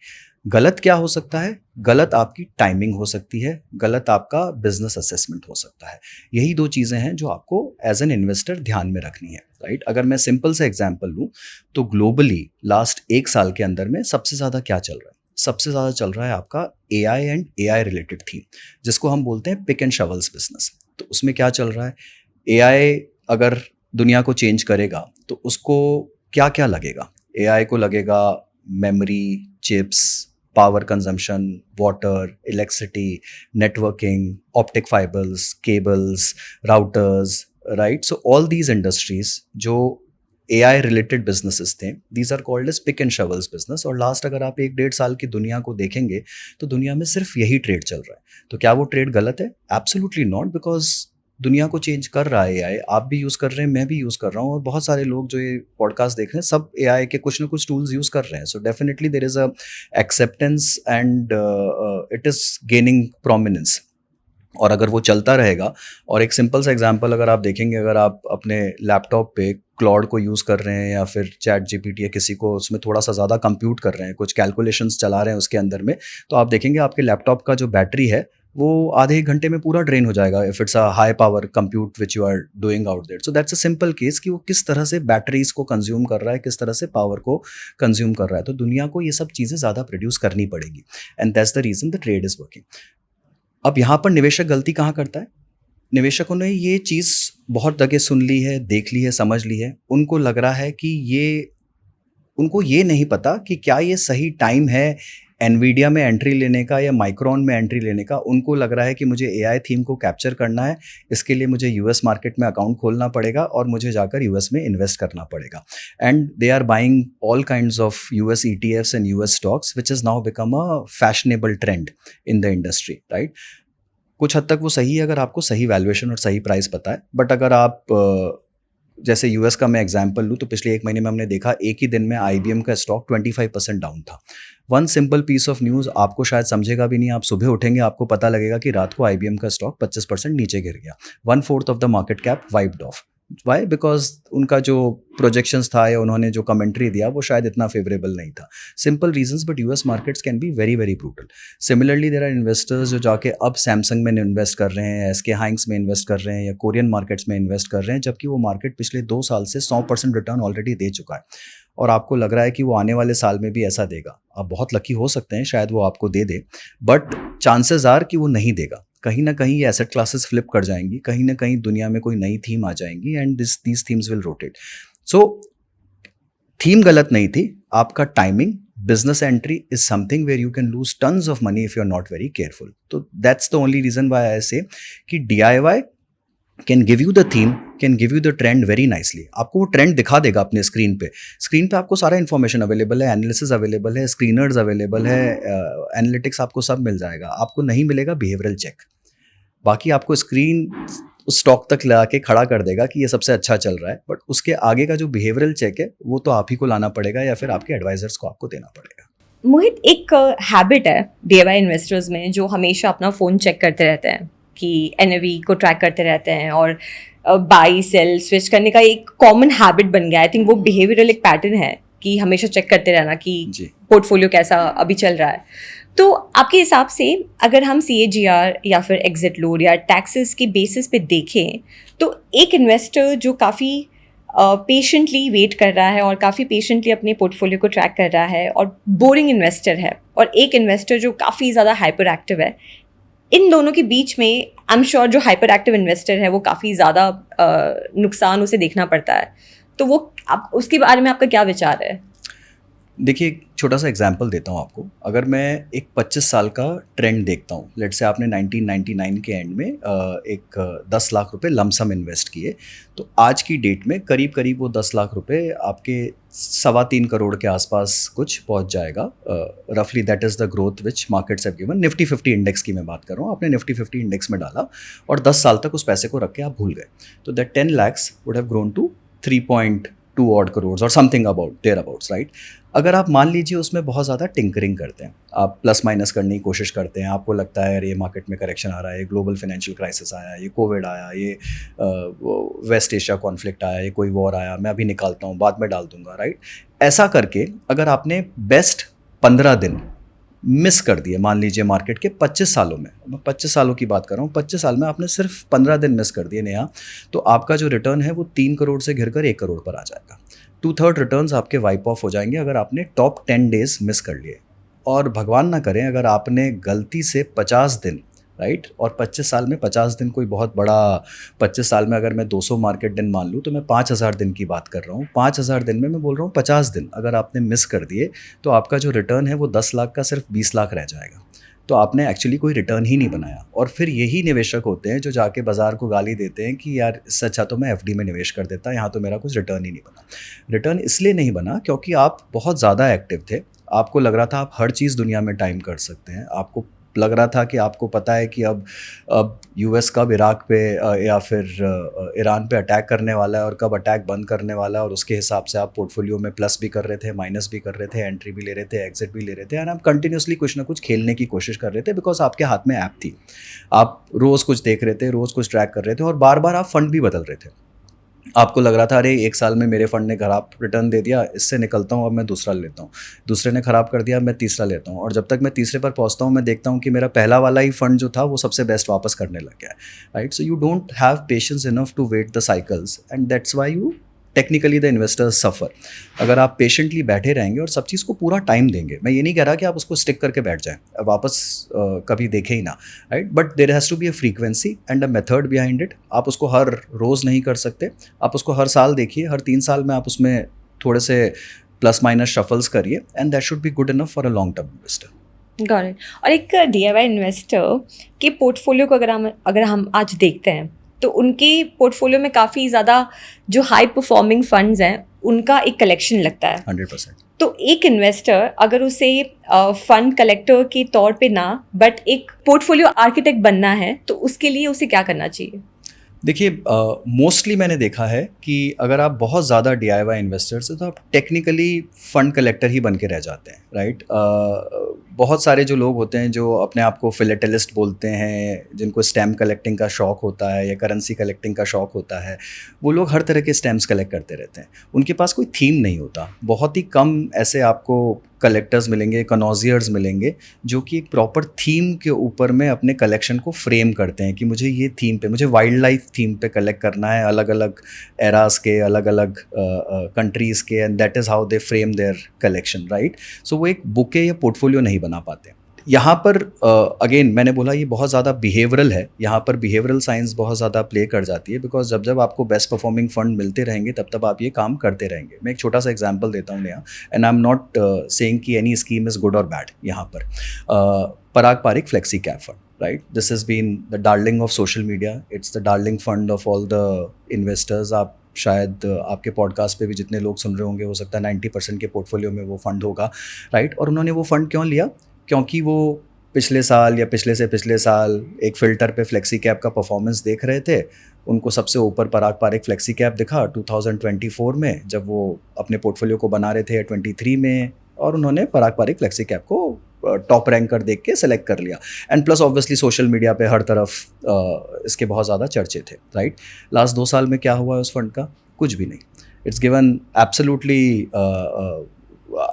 गलत क्या हो सकता है? गलत आपकी टाइमिंग हो सकती है, गलत आपका बिजनेस असेसमेंट हो सकता है। यही दो चीज़ें हैं जो आपको एज एन इन्वेस्टर ध्यान में रखनी है, राइट? अगर मैं सिंपल से एग्जांपल लूँ तो ग्लोबली लास्ट 1 साल के अंदर में सबसे ज़्यादा क्या चल रहा है? सबसे ज़्यादा चल रहा है आपका AI and AI related theme, जिसको हम बोलते हैं पिक एंड शवल्स बिजनेस। तो उसमें क्या चल रहा है? एआई अगर दुनिया को चेंज करेगा तो उसको क्या क्या लगेगा? एआई को लगेगा memory, chips, power consumption, water, electricity, networking, optic fibres, cables, routers, right? So all these industries जो AI रिलेटेड बिजनेसेस थे, these are called as pick and shovels business. और लास्ट अगर आप 1-1.5 साल की दुनिया को देखेंगे तो दुनिया में सिर्फ यही ट्रेड चल रहा है। तो क्या वो ट्रेड गलत है? एब्सोल्युटली नॉट, बिकॉज दुनिया को चेंज कर रहा है AI। आप भी यूज़ कर रहे हैं, मैं भी यूज़ कर रहा हूँ, और बहुत सारे लोग जो ये पॉडकास्ट देख रहे हैं सब AI के कुछ ना कुछ टूल्स यूज़ कर रहे हैं। So definitely there is a acceptance and it is gaining prominence. और अगर वो चलता रहेगा, और एक सिंपल सा एग्जांपल अगर आप देखेंगे, अगर आप अपने लैपटॉप पे क्लॉड को यूज़ कर रहे हैं या फिर चैट जीपीटी या किसी को उसमें थोड़ा सा ज़्यादा कंप्यूट कर रहे हैं, कुछ कैलकुलेशंस चला रहे हैं उसके अंदर में, तो आप देखेंगे आपके लैपटॉप का जो बैटरी है वो आधे 1 घंटे में पूरा ड्रेन हो जाएगा if it's a high power compute which you are doing out there. So that's a simple case कि वो किस तरह से बैटरीज को कंज्यूम कर रहा है, किस तरह से पावर को कंज्यूम कर रहा है। तो दुनिया को ये सब चीज़ें ज़्यादा प्रोड्यूस करनी पड़ेगी, and that's the reason the trade is working. अब यहाँ पर निवेशक गलती कहाँ करता है? निवेशकों ने ये चीज़ बहुत जगह सुन ली है, देख ली है, समझ ली है। उनको लग रहा है कि उनको ये नहीं पता कि क्या ये सही टाइम है एनवीडिया में एंट्री लेने का या माइक्रोन में एंट्री लेने का। उनको लग रहा है कि मुझे एआई थीम को कैप्चर करना है, इसके लिए मुझे यूएस मार्केट में अकाउंट खोलना पड़ेगा और मुझे जाकर यूएस में इन्वेस्ट करना पड़ेगा। And they are buying all kinds of US ETFs and US stocks which is now become a fashionable trend in the industry, right? कुछ हद तक वो सही है अगर आपको सही वैल्यूएशन और सही प्राइस पता है, बट अगर आप जैसे यूएस का मैं एग्जांपल लूँ तो पिछले 1 महीने में हमने देखा एक ही दिन में IBM का स्टॉक 25% डाउन था। One simple piece of news आपको शायद समझेगा भी नहीं, आप सुबह उठेंगे आपको पता लगेगा कि रात को IBM का स्टॉक 25% नीचे गिर गया, 1/4 of the market cap wiped off. Why? Because उनका जो प्रोजेक्शंस था या उन्होंने जो कमेंट्री दिया वो शायद इतना फेवरेबल नहीं था। Simple reasons, but US markets can be very very brutal. Similarly there are investors जो जाके अब सैमसंग में इन्वेस्ट कर रहे हैं, SK हाइंक्स में इन्वेस्ट कर रहे हैं या कोरियन मार्केट्स में इन्वेस्ट कर रहे हैं, जबकि वो मार्केट पिछले 2 साल से 100% रिटर्न ऑलरेडी दे चुका है और आपको लग रहा है कि वो आने वाले साल में भी ऐसा देगा। आप बहुत लकी हो सकते हैं, शायद वो आपको दे दे, बट चांसेस आर कि वो नहीं देगा। कहीं ना कहीं ये एसेट क्लासेस फ्लिप कर जाएंगी, कहीं ना कहीं दुनिया में कोई नई थीम आ जाएंगी and these themes will rotate. So theme गलत नहीं थी, आपका timing, business entry is something where you can lose tons of money if you're not very careful. So that's the only reason why I say कि DIY can give you the theme, can give you the trend very nicely. आपको वो trend दिखा देगा अपने screen पे आपको सारा information available है, एनालिसिस अवेलेबल है, स्क्रीनर्स अवेलेबल है, एनालिटिक्स आपको सब मिल जाएगा। आपको नहीं मिलेगा बिहेवियरल चेक। बाकी आपको स्क्रीन उस स्टॉक तक ला के खड़ा कर देगा कि ये सबसे अच्छा चल रहा है, बट उसके आगे का जो बिहेवियरल चेक है वो तो आप ही को लाना पड़ेगा या फिर आपके एडवाइजर्स को आपको देना पड़ेगा। मोहित, एक हैबिट है DIY इन्वेस्टर्स में जो हमेशा अपना फ़ोन चेक करते रहते हैं कि NAV को ट्रैक करते रहते हैं और बाई सेल स्विच करने का एक कॉमन हैबिट बन गया। आई थिंक वो बिहेवियरल एक पैटर्न है कि हमेशा चेक करते रहना कि पोर्टफोलियो कैसा अभी चल रहा है। तो आपके हिसाब से अगर हम CAGR या फिर एग्जिट लोड या टैक्सेस के बेसिस पे देखें तो एक इन्वेस्टर जो काफ़ी पेशेंटली वेट कर रहा है और काफ़ी पेशेंटली अपने पोर्टफोलियो को ट्रैक कर रहा है और बोरिंग इन्वेस्टर है, और एक इन्वेस्टर जो काफ़ी ज़्यादा हाइपर एक्टिव है, इन दोनों के बीच में आई एम श्योर जो हाइपर एक्टिव इन्वेस्टर है वो काफ़ी ज़्यादा नुकसान उसे देखना पड़ता है। तो वो आप उसके बारे में आपका क्या विचार है? देखिए, एक छोटा सा एग्जांपल देता हूँ आपको। अगर मैं एक 25 साल का ट्रेंड देखता हूँ, लेट्स से आपने 1999 के एंड में एक 10 लाख रुपए लमसम इन्वेस्ट किए, तो आज की डेट में करीब करीब वो 10 लाख रुपए आपके 3.25 करोड़ के आसपास कुछ पहुँच जाएगा। रफली that is the growth which markets have given. Nifty 50 index की मैं बात कर रहा हूँ। आपने निफ्टी 50 इंडेक्स में डाला और 10 साल तक उस पैसे को रख के आप भूल गए, तो that 10 lakhs would have grown to 3.2 odd crores or something about thereabouts, right? अगर आप मान लीजिए उसमें बहुत ज़्यादा टिंकरिंग करते हैं, आप प्लस माइनस करने की कोशिश करते हैं, आपको लगता है यार ये मार्केट में करेक्शन आ रहा है, ये ग्लोबल फाइनेंशियल क्राइसिस आया, ये कोविड आया, ये वेस्ट एशिया कॉन्फ्लिक्ट आया, ये कोई वॉर आया, मैं अभी निकालता हूँ बाद में डाल दूंगा, राइट। ऐसा करके अगर आपने बेस्ट 15 दिन मिस कर दिए, मान लीजिए मार्केट के 25 सालों में, मैं 25 सालों की बात कर रहा हूँ, 25 साल में आपने सिर्फ 15 दिन मिस कर दिए नेहा, तो आपका जो रिटर्न है वो 3 करोड़ से घिरकर 1 करोड़ पर आ जाएगा। 2/3 रिटर्न्स आपके वाइप ऑफ हो जाएंगे अगर आपने टॉप 10 डेज मिस कर लिए। और भगवान ना करें अगर आपने गलती से 50 दिन, राइट, और 25 साल में 50 दिन कोई बहुत बड़ा, 25 साल में अगर मैं 200 मार्केट दिन मान लूँ तो मैं 5000 दिन की बात कर रहा हूँ। 5000 दिन में मैं बोल रहा हूँ 50 दिन अगर आपने मिस कर दिए तो आपका जो रिटर्न है वो 10 लाख का सिर्फ 20 लाख रह जाएगा। तो आपने एक्चुअली कोई रिटर्न ही नहीं बनाया। और फिर यही निवेशक होते हैं जो जाके बाजार को गाली देते हैं कि यार इससे अच्छा तो मैं एफडी में निवेश कर देता, यहाँ तो मेरा कुछ रिटर्न ही नहीं बना। रिटर्न इसलिए नहीं बना क्योंकि आप बहुत ज़्यादा एक्टिव थे, आपको लग रहा था आप हर चीज़ दुनिया में टाइम कर सकते हैं, आपको लग रहा था कि आपको पता है कि अब यूएस कब इराक पे या फिर ईरान पे अटैक करने वाला है और कब अटैक बंद करने वाला है, और उसके हिसाब से आप पोर्टफोलियो में प्लस भी कर रहे थे, माइनस भी कर रहे थे, एंट्री भी ले रहे थे, एग्जिट भी ले रहे थे, एंड आप कंटिन्यूसली कुछ ना कुछ खेलने की कोशिश कर रहे थे बिकॉज आपके हाथ में ऐप थी, आप रोज़ कुछ देख रहे थे, रोज़ कुछ ट्रैक कर रहे थे, और बार बार आप फंड भी बदल रहे थे। आपको लग रहा था अरे 1 साल में मेरे फंड ने खराब रिटर्न दे दिया, इससे निकलता हूँ, अब मैं दूसरा लेता हूँ, दूसरे ने खराब कर दिया, मैं तीसरा लेता हूँ, और जब तक मैं तीसरे पर पहुँचता हूँ मैं देखता हूँ कि मेरा पहला वाला ही फंड जो था वो सबसे बेस्ट वापस करने लग गया है, right. So you don't have patience enough to wait the cycles and that's why you technically the investors suffer. अगर आप पेशेंटली बैठे रहेंगे और सब चीज़ को पूरा टाइम देंगे, मैं ये नहीं कह रहा कि आप उसको स्टिक करके बैठ जाएं, वापस कभी देखें ही ना, right, but there has to be a frequency and a method behind it. आप उसको हर रोज़ नहीं कर सकते, आप उसको हर साल देखिए, हर 3 साल में आप उसमें थोड़े से प्लस माइनस शफल्स करिए and that should be good enough for a long term investor. Got it. और एक डीआईवाई इन्वेस्टर के पोर्टफोलियो को अगर हम आज देखते हैं तो उनके पोर्टफोलियो में काफ़ी ज़्यादा जो हाई परफॉर्मिंग फंड्स हैं उनका एक कलेक्शन लगता है 100%। तो एक इन्वेस्टर अगर उसे फंड कलेक्टर के तौर पे ना बट एक पोर्टफोलियो आर्किटेक्ट बनना है तो उसके लिए उसे क्या करना चाहिए? देखिए मोस्टली मैंने देखा है कि अगर आप बहुत ज़्यादा DIY इन्वेस्टर्स हैं तो आप टेक्निकली फ़ंड कलेक्टर ही बन के रह जाते हैं, राइट। बहुत सारे जो लोग होते हैं जो अपने आप को फिलेटलिस्ट बोलते हैं, जिनको स्टैम्प कलेक्टिंग का शौक़ होता है या करेंसी कलेक्टिंग का शौक़ होता है, वो लोग हर तरह के स्टैम्प्स कलेक्ट करते रहते हैं। उनके पास कोई थीम नहीं होता, बहुत ही कम ऐसे आपको कलेक्टर्स मिलेंगे, कनॉजियर्स मिलेंगे जो कि एक प्रॉपर थीम के ऊपर में अपने कलेक्शन को फ्रेम करते हैं कि मुझे ये थीम पे, मुझे वाइल्ड लाइफ थीम पे कलेक्ट करना है, अलग अलग एरास के, अलग अलग कंट्रीज़ के, and that is how they frame their collection, right. So वो एक बुके या पोर्टफोलियो नहीं बना पाते। यहाँ पर अगेन मैंने बोला ये बहुत ज़्यादा बिहेवियरल है, यहाँ पर बिहेवियरल साइंस बहुत ज़्यादा प्ले कर जाती है बिकॉज जब जब आपको बेस्ट परफॉर्मिंग फंड मिलते रहेंगे तब तब आप ये काम करते रहेंगे। मैं एक छोटा सा एग्जांपल देता हूँ Neha, and I am not saying कि एनी स्कीम इज़ गुड और बैड। यहाँ पर Parag Parikh flexi cap fund, right, this has been the darling of social media, it's the darling fund of all the investors. आप शायद आपके podcast पे भी जितने लोग सुन रहे होंगे हो सकता है 90% के पोर्टफोलियो में वो फंड होगा, राइट। और उन्होंने वो फंड क्यों लिया? क्योंकि वो पिछले साल या पिछले से पिछले साल एक फ़िल्टर पे फ्लेक्सी कैप का परफॉर्मेंस देख रहे थे, उनको सबसे ऊपर पराग पारिक फ्लेक्सी कैप दिखा 2024 में जब वो अपने पोर्टफोलियो को बना रहे थे 23 में, और उन्होंने पराग पारिक फ्लेक्सी कैप को टॉप रैंकर देख के सेलेक्ट कर लिया। And plus obviously social media पे हर तरफ इसके बहुत ज़्यादा चर्चे थे, राइट। लास्ट 2 साल में क्या हुआ है उस फंड का? कुछ भी नहीं। It's given absolutely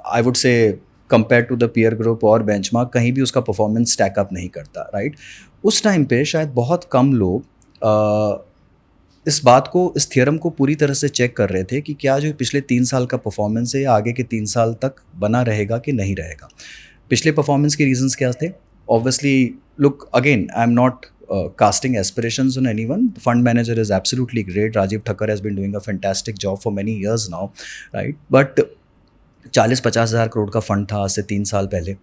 I would say compare to the peer group और बेंचमार्क कहीं भी उसका परफॉर्मेंस स्टैकअप नहीं करता, राइट। उस टाइम पे शायद बहुत कम लोग इस बात को, इस थियरम को पूरी तरह से चेक कर रहे थे कि क्या जो पिछले 3 साल का परफॉर्मेंस है आगे के 3 साल तक बना रहेगा कि नहीं रहेगा। पिछले परफॉर्मेंस के रीजंस क्या थे? Obviously look again, I am not casting aspirations on anyone. The fund manager is absolutely great. Rajiv Thakkar has been doing a fantastic job for many years now, right? But 40-50 हज़ार करोड़ का fund था आज से 3 साल पहले।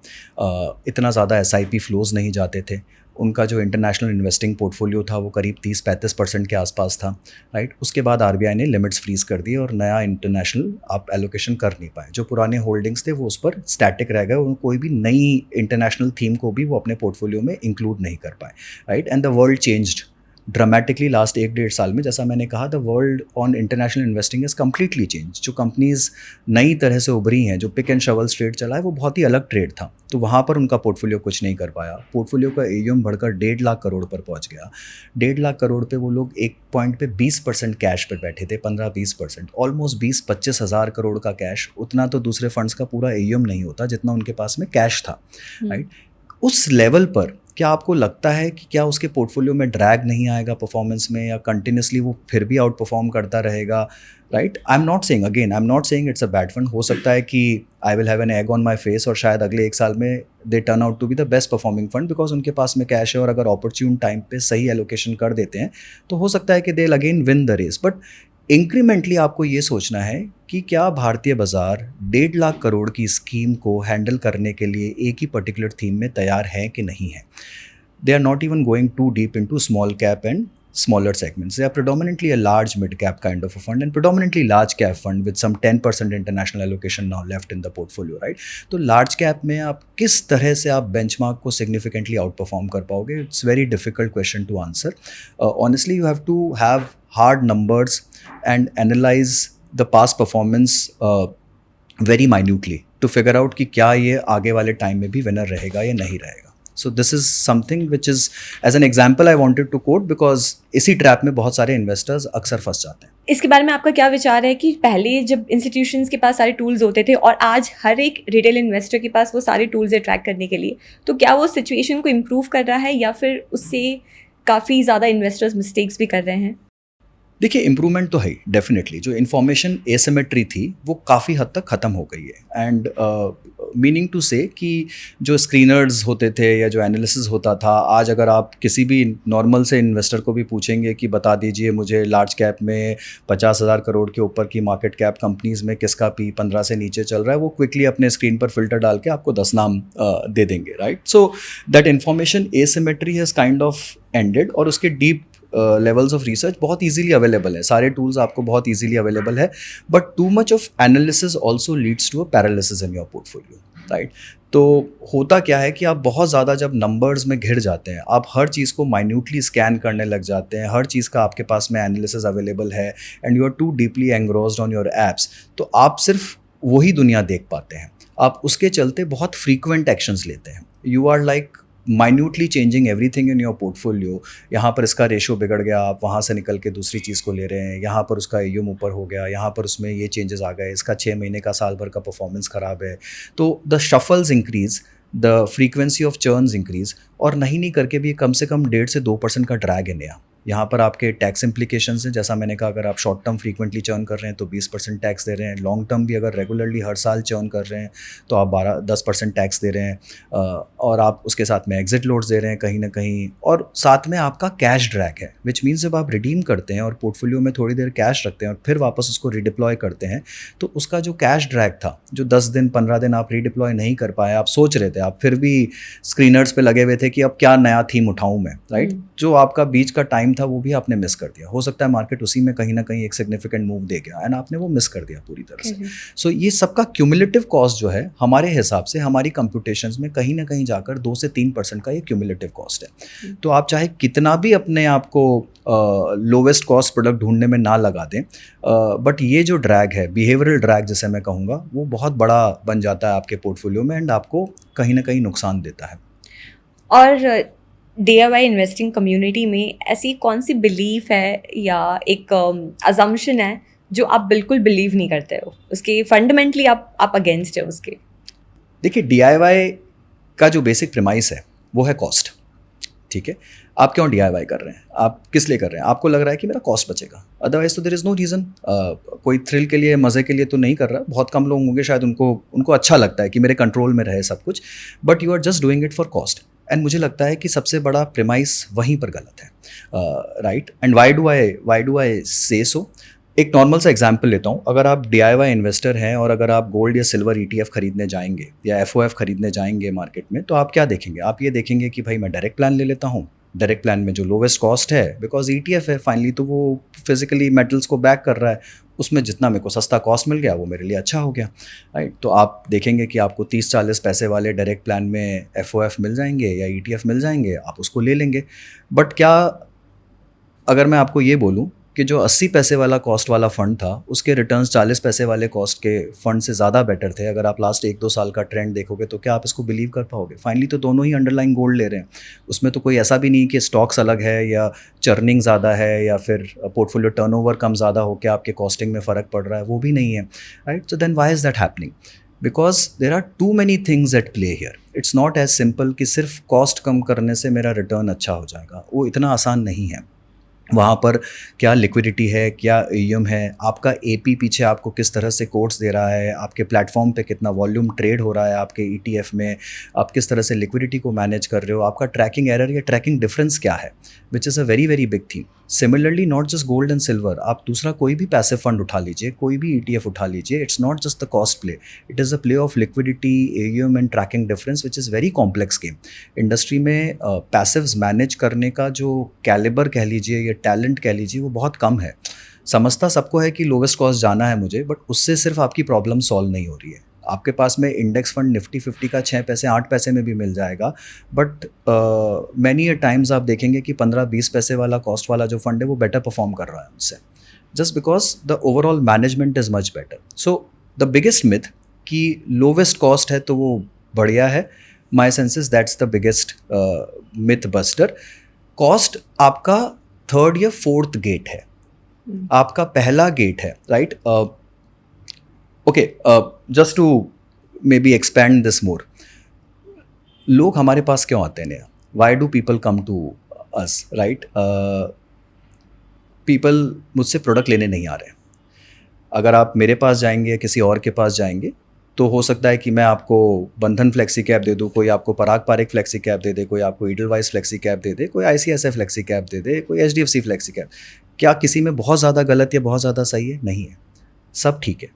इतना ज़्यादा SIP flows नहीं जाते थे। उनका जो इंटरनेशनल इन्वेस्टिंग पोर्टफोलियो था वो करीब 30-35% के आसपास था, राइट। उसके बाद RBI ने लिमिट्स फ्रीज कर दिए और नया इंटरनेशनल आप एलोकेशन कर नहीं पाए। जो पुराने होल्डिंग्स थे वो उस पर स्टैटिक रह गए, कोई भी नई इंटरनेशनल थीम को भी वो अपने पोर्टफोलियो में इंक्लूड नहीं कर पाए, right. And the world changed dramatically last 1-1.5 साल में। जैसा मैंने कहा, the world on international investing is completely change. जो कंपनीज नई तरह से उभरी हैं, जो पिक एंड शवल ट्रेड चला है, वो बहुत ही अलग ट्रेड था। तो वहाँ पर उनका पोर्टफोलियो कुछ नहीं कर पाया। पोर्टफोलियो का AUM बढ़कर 1.5 लाख करोड़ पर पहुँच गया। 1.5 लाख करोड़ पे वो लोग एक पॉइंट पे 20% कैश पर बैठे थे, 15-20%, ऑलमोस्ट 20-25 हज़ार करोड़ का कैश। उतना तो दूसरे फंड्स का पूरा AUM नहीं होता जितना उनके पास में कैश था, राइट। उस लेवल पर क्या आपको लगता है कि क्या उसके पोर्टफोलियो में ड्रैग नहीं आएगा परफॉर्मेंस में, या कंटिन्यूसली वो फिर भी आउट परफॉर्म करता रहेगा, right? I am not saying it's a bad fund. हो सकता है कि I will have an egg on my face और शायद अगले 1 साल में they turn out to be the best performing fund, because उनके पास में कैश है और अगर अपॉर्चुन टाइम पे सही एलोकेशन कर देते हैं तो हो सकता है कि they again win the race. But incrementally आपको ये सोचना है कि क्या भारतीय बाजार 1.5 लाख करोड़ की स्कीम को हैंडल करने के लिए एक ही पर्टिकुलर थीम में तैयार है कि नहीं है। They are not even going to deep into small cap and smaller segments. They are predominantly a large mid-cap kind of a fund and predominantly large cap fund with some 10% international allocation now left in the portfolio, right? तो large cap में आप किस तरह से आप benchmark को significantly outperform कर पाओगे? It's very difficult question to answer. Honestly, you have to have hard numbers and analyze the past performance very minutely to figure out कि क्या ये आगे वाले टाइम में भी विनर रहेगा या नहीं रहेगा। So this is something which is, as an example, I wanted to quote because इसी ट्रैप में बहुत सारे इन्वेस्टर्स अक्सर फंस जाते हैं। इसके बारे में आपका क्या विचार है कि पहले जब इंस्टीट्यूशंस के पास सारे टूल्स होते थे और आज हर एक रिटेल इन्वेस्टर के पास वो सारे टूल्स है ट्रैक करने के लिए, तो क्या वो सिचुएशन को इम्प्रूव कर रहा है या फिर उससे काफ़ी ज़्यादा इन्वेस्टर्स मिस्टेक्स भी कर रहे हैं? देखिए, इम्प्रूवमेंट तो है ही डेफिनेटली। जो इन्फॉर्मेशन एसिमेट्री थी वो काफ़ी हद तक ख़त्म हो गई है। एंड मीनिंग टू से कि जो स्क्रीनर्स होते थे या जो एनालिसिस होता था, आज अगर आप किसी भी नॉर्मल से इन्वेस्टर को भी पूछेंगे कि बता दीजिए मुझे लार्ज कैप में 50,000 करोड़ के ऊपर की मार्केट कैप कंपनीज़ में किसका P15 से नीचे चल रहा है, वो क्विकली अपने स्क्रीन पर फिल्टर डाल के आपको 10 नाम दे देंगे, right? So that information asymmetry has kind of ended और उसके डीप लेवल्स ऑफ रिसर्च बहुत इजीली अवेलेबल है। सारे टूल्स आपको बहुत इजीली अवेलेबल है, but too much of analysis also leads to a paralysis in your portfolio, right? तो होता क्या है कि आप बहुत ज़्यादा जब नंबर्स में घिर जाते हैं, आप हर चीज़ को माइन्यूटली स्कैन करने लग जाते हैं, हर चीज़ का आपके पास में एनालिसिस अवेलेबल है and you are too deeply engrossed on your apps, तो आप सिर्फ वही दुनिया देख पाते हैं। आप उसके चलते बहुत फ्रीक्वेंट एक्शंस लेते हैं। You are like minutely changing everything in your portfolio. यहाँ पर इसका रेशो बिगड़ गया, आप वहाँ से निकल के दूसरी चीज़ को ले रहे हैं, यहाँ पर उसका AUM ऊपर हो गया, यहाँ पर उसमें ये चेंजेस आ गए, इसका 6 महीने का साल भर का परफॉर्मेंस ख़राब है। तो the shuffles increase, the frequency of churns increase, और नहीं करके भी कम से कम 1.5 से 2% का ड्रैग है नया। यहाँ पर आपके टैक्स इम्प्लीकेशंस हैं, जैसा मैंने कहा, अगर आप शॉर्ट टर्म फ्रीक्वेंटली चर्न कर रहे हैं तो 20% टैक्स दे रहे हैं, लॉन्ग टर्म भी अगर रेगुलरली हर साल चर्न कर रहे हैं तो आप 10% टैक्स दे रहे हैं, और आप उसके साथ में एग्जिट लोड्स दे रहे हैं कहीं ना कहीं, और साथ में आपका कैश ड्रैग है, विच मीन्स जब आप रिडीम करते हैं और पोर्टफोलियो में थोड़ी देर कैश रखते हैं और फिर वापस उसको रिडिप्लॉय करते हैं, तो उसका जो कैश ड्रैग था, जो 10 दिन 15 दिन आप रिडिप्लॉय नहीं कर पाए, आप सोच रहे थे, आप फिर भी स्क्रीनर्स पे लगे हुए थे कि अब क्या नया थीम उठाऊं मैं, राइट? जो आपका बीच का टाइम था वो भी आपने मिस कर दिया। हो सकता है मार्केट उसी में कहीं ना कहीं एक सिग्निफिकेंट मूव दे गया एंड आपने वो मिस कर दिया पूरी तरह से। सो ये सबका क्यूमुलेटिव कॉस्ट जो है हमारे हिसाब से, हमारी कंप्यूटेशंस में कहीं ना कहीं जाकर 2 से 3% का ये क्यूमुलेटिव कॉस्ट है। तो आप चाहे कितना भी अपने आप को लोवेस्ट कॉस्ट प्रोडक्ट ढूंढने में ना लगा दें, बट ये जो ड्रैग है, बिहेवियरल ड्रैग जिसे मैं कहूँगा, वो बहुत बड़ा बन जाता है आपके पोर्टफोलियो में एंड आपको कहीं ना कहीं नुकसान देता है। और DIY इन्वेस्टिंग कम्युनिटी में ऐसी कौन सी बिलीफ है या एक अजम्पशन है जो आप बिल्कुल बिलीव नहीं करते हो, उसके फंडामेंटली आप अगेंस्ट है उसके? देखिए, DIY का जो बेसिक प्रेमाइस है वो है कॉस्ट, ठीक है? आप क्यों DIY कर रहे हैं? आप किस लिए कर रहे हैं? आपको लग रहा है कि मेरा कॉस्ट बचेगा, अदरवाइज तो देयर इज़ नो रीज़न। कोई थ्रिल के लिए, मज़े के लिए तो नहीं कर रहा। बहुत कम लोग होंगे शायद उनको अच्छा लगता है कि मेरे कंट्रोल में रहे सब कुछ, but you are just doing it for cost. And मुझे लगता है कि सबसे बड़ा प्रेमाइस वहीं पर गलत है, right? And why do I से सो? एक नॉर्मल सा एग्जांपल लेता हूँ। अगर आप DIY इन्वेस्टर हैं और अगर आप गोल्ड या सिल्वर ETF खरीदने जाएंगे या FOF खरीदने जाएंगे मार्केट में, तो आप क्या देखेंगे? आप ये देखेंगे कि भाई मैं डायरेक्ट प्लान ले लेता हूँ, डायरेक्ट प्लान में जो लोवेस्ट कॉस्ट है, बिकॉज ETF है फाइनली, तो वो फिजिकली मेटल्स को बैक कर रहा है, उसमें जितना मेरे को सस्ता कॉस्ट मिल गया वो मेरे लिए अच्छा हो गया, राइट? तो आप देखेंगे कि आपको 30-40 पैसे वाले डायरेक्ट प्लान में FOF मिल जाएंगे या ETF मिल जाएंगे, आप उसको ले लेंगे। बट क्या अगर मैं आपको ये बोलूं कि जो 80 पैसे वाला कॉस्ट वाला फंड था उसके रिटर्न्स 40 पैसे वाले कॉस्ट के फंड से ज़्यादा बेटर थे, अगर आप लास्ट 1-2 साल का ट्रेंड देखोगे तो क्या आप इसको बिलीव कर पाओगे? फाइनली तो दोनों ही अंडरलाइन गोल्ड ले रहे हैं, उसमें तो कोई ऐसा भी नहीं कि स्टॉक्स अलग है या चर्निंग ज़्यादा है या फिर पोर्टफोलियो टर्नओवर कम ज़्यादा हो के आपके कॉस्टिंग में फ़र्क पड़ रहा है, वो भी नहीं है, right? So then why is that happening? Because there are too many things at play here. It's not as simple कि सिर्फ कॉस्ट कम करने से मेरा रिटर्न अच्छा हो जाएगा, वो इतना आसान नहीं है. वहाँ पर क्या लिक्विडिटी है, क्या AUM है, आपका AP पीछे आपको किस तरह से कोट्स दे रहा है, आपके प्लेटफॉर्म पे कितना वॉल्यूम ट्रेड हो रहा है आपके ETF में, आप किस तरह से लिक्विडिटी को मैनेज कर रहे हो, आपका ट्रैकिंग एरर या ट्रैकिंग डिफरेंस क्या है, which is a very very big thing. Similarly not just gold and silver, आप दूसरा कोई भी पैसिव फंड उठा लीजिए, कोई भी ETF उठा लीजिए, it's not just the cost play, it is a play of liquidity, AUM and tracking difference, which is very complex game. Industry में पैसिव्स मैनेज करने का जो कैलिबर कह लीजिए या टैलेंट कह लीजिए वो बहुत कम है. समझता सबको है कि लोवेस्ट कॉस्ट जाना है मुझे, बट उससे सिर्फ आपकी प्रॉब्लम सॉल्व नहीं हो रही है. आपके पास में इंडेक्स फंड निफ्टी 50 का 6 पैसे 8 पैसे में भी मिल जाएगा, बट मैनी टाइम्स आप देखेंगे कि 15-20 पैसे वाला कॉस्ट वाला जो फंड है वो बेटर परफॉर्म कर रहा है उनसे, just because the overall management is much better. So the biggest myth कि लोवेस्ट कॉस्ट है तो वो बढ़िया है, my senses that's the biggest myth buster. Cost आपका थर्ड या फोर्थ गेट है, आपका पहला गेट है, right? Okay, just to maybe expand this more, लोग हमारे पास क्यों आते हैं नया? Why do people come to us, right? People मुझसे प्रोडक्ट लेने नहीं आ रहे. अगर आप मेरे पास जाएंगे या किसी और के पास जाएंगे तो हो सकता है कि मैं आपको बंधन फ्लेक्सी कैप दे दूँ, कोई आपको पराग पारिक फ्लेक्सी कैप दे दे, कोई आपको ईडलवाइज फ्लेक्सी कैप दे दे, कोई ICICI फ्लेक्सी कैप दे दे, कोई HDFC फ्लेक्सी कैप. क्या किसी में बहुत ज़्यादा गलत या बहुत ज़्यादा सही है? नहीं है, सब ठीक है.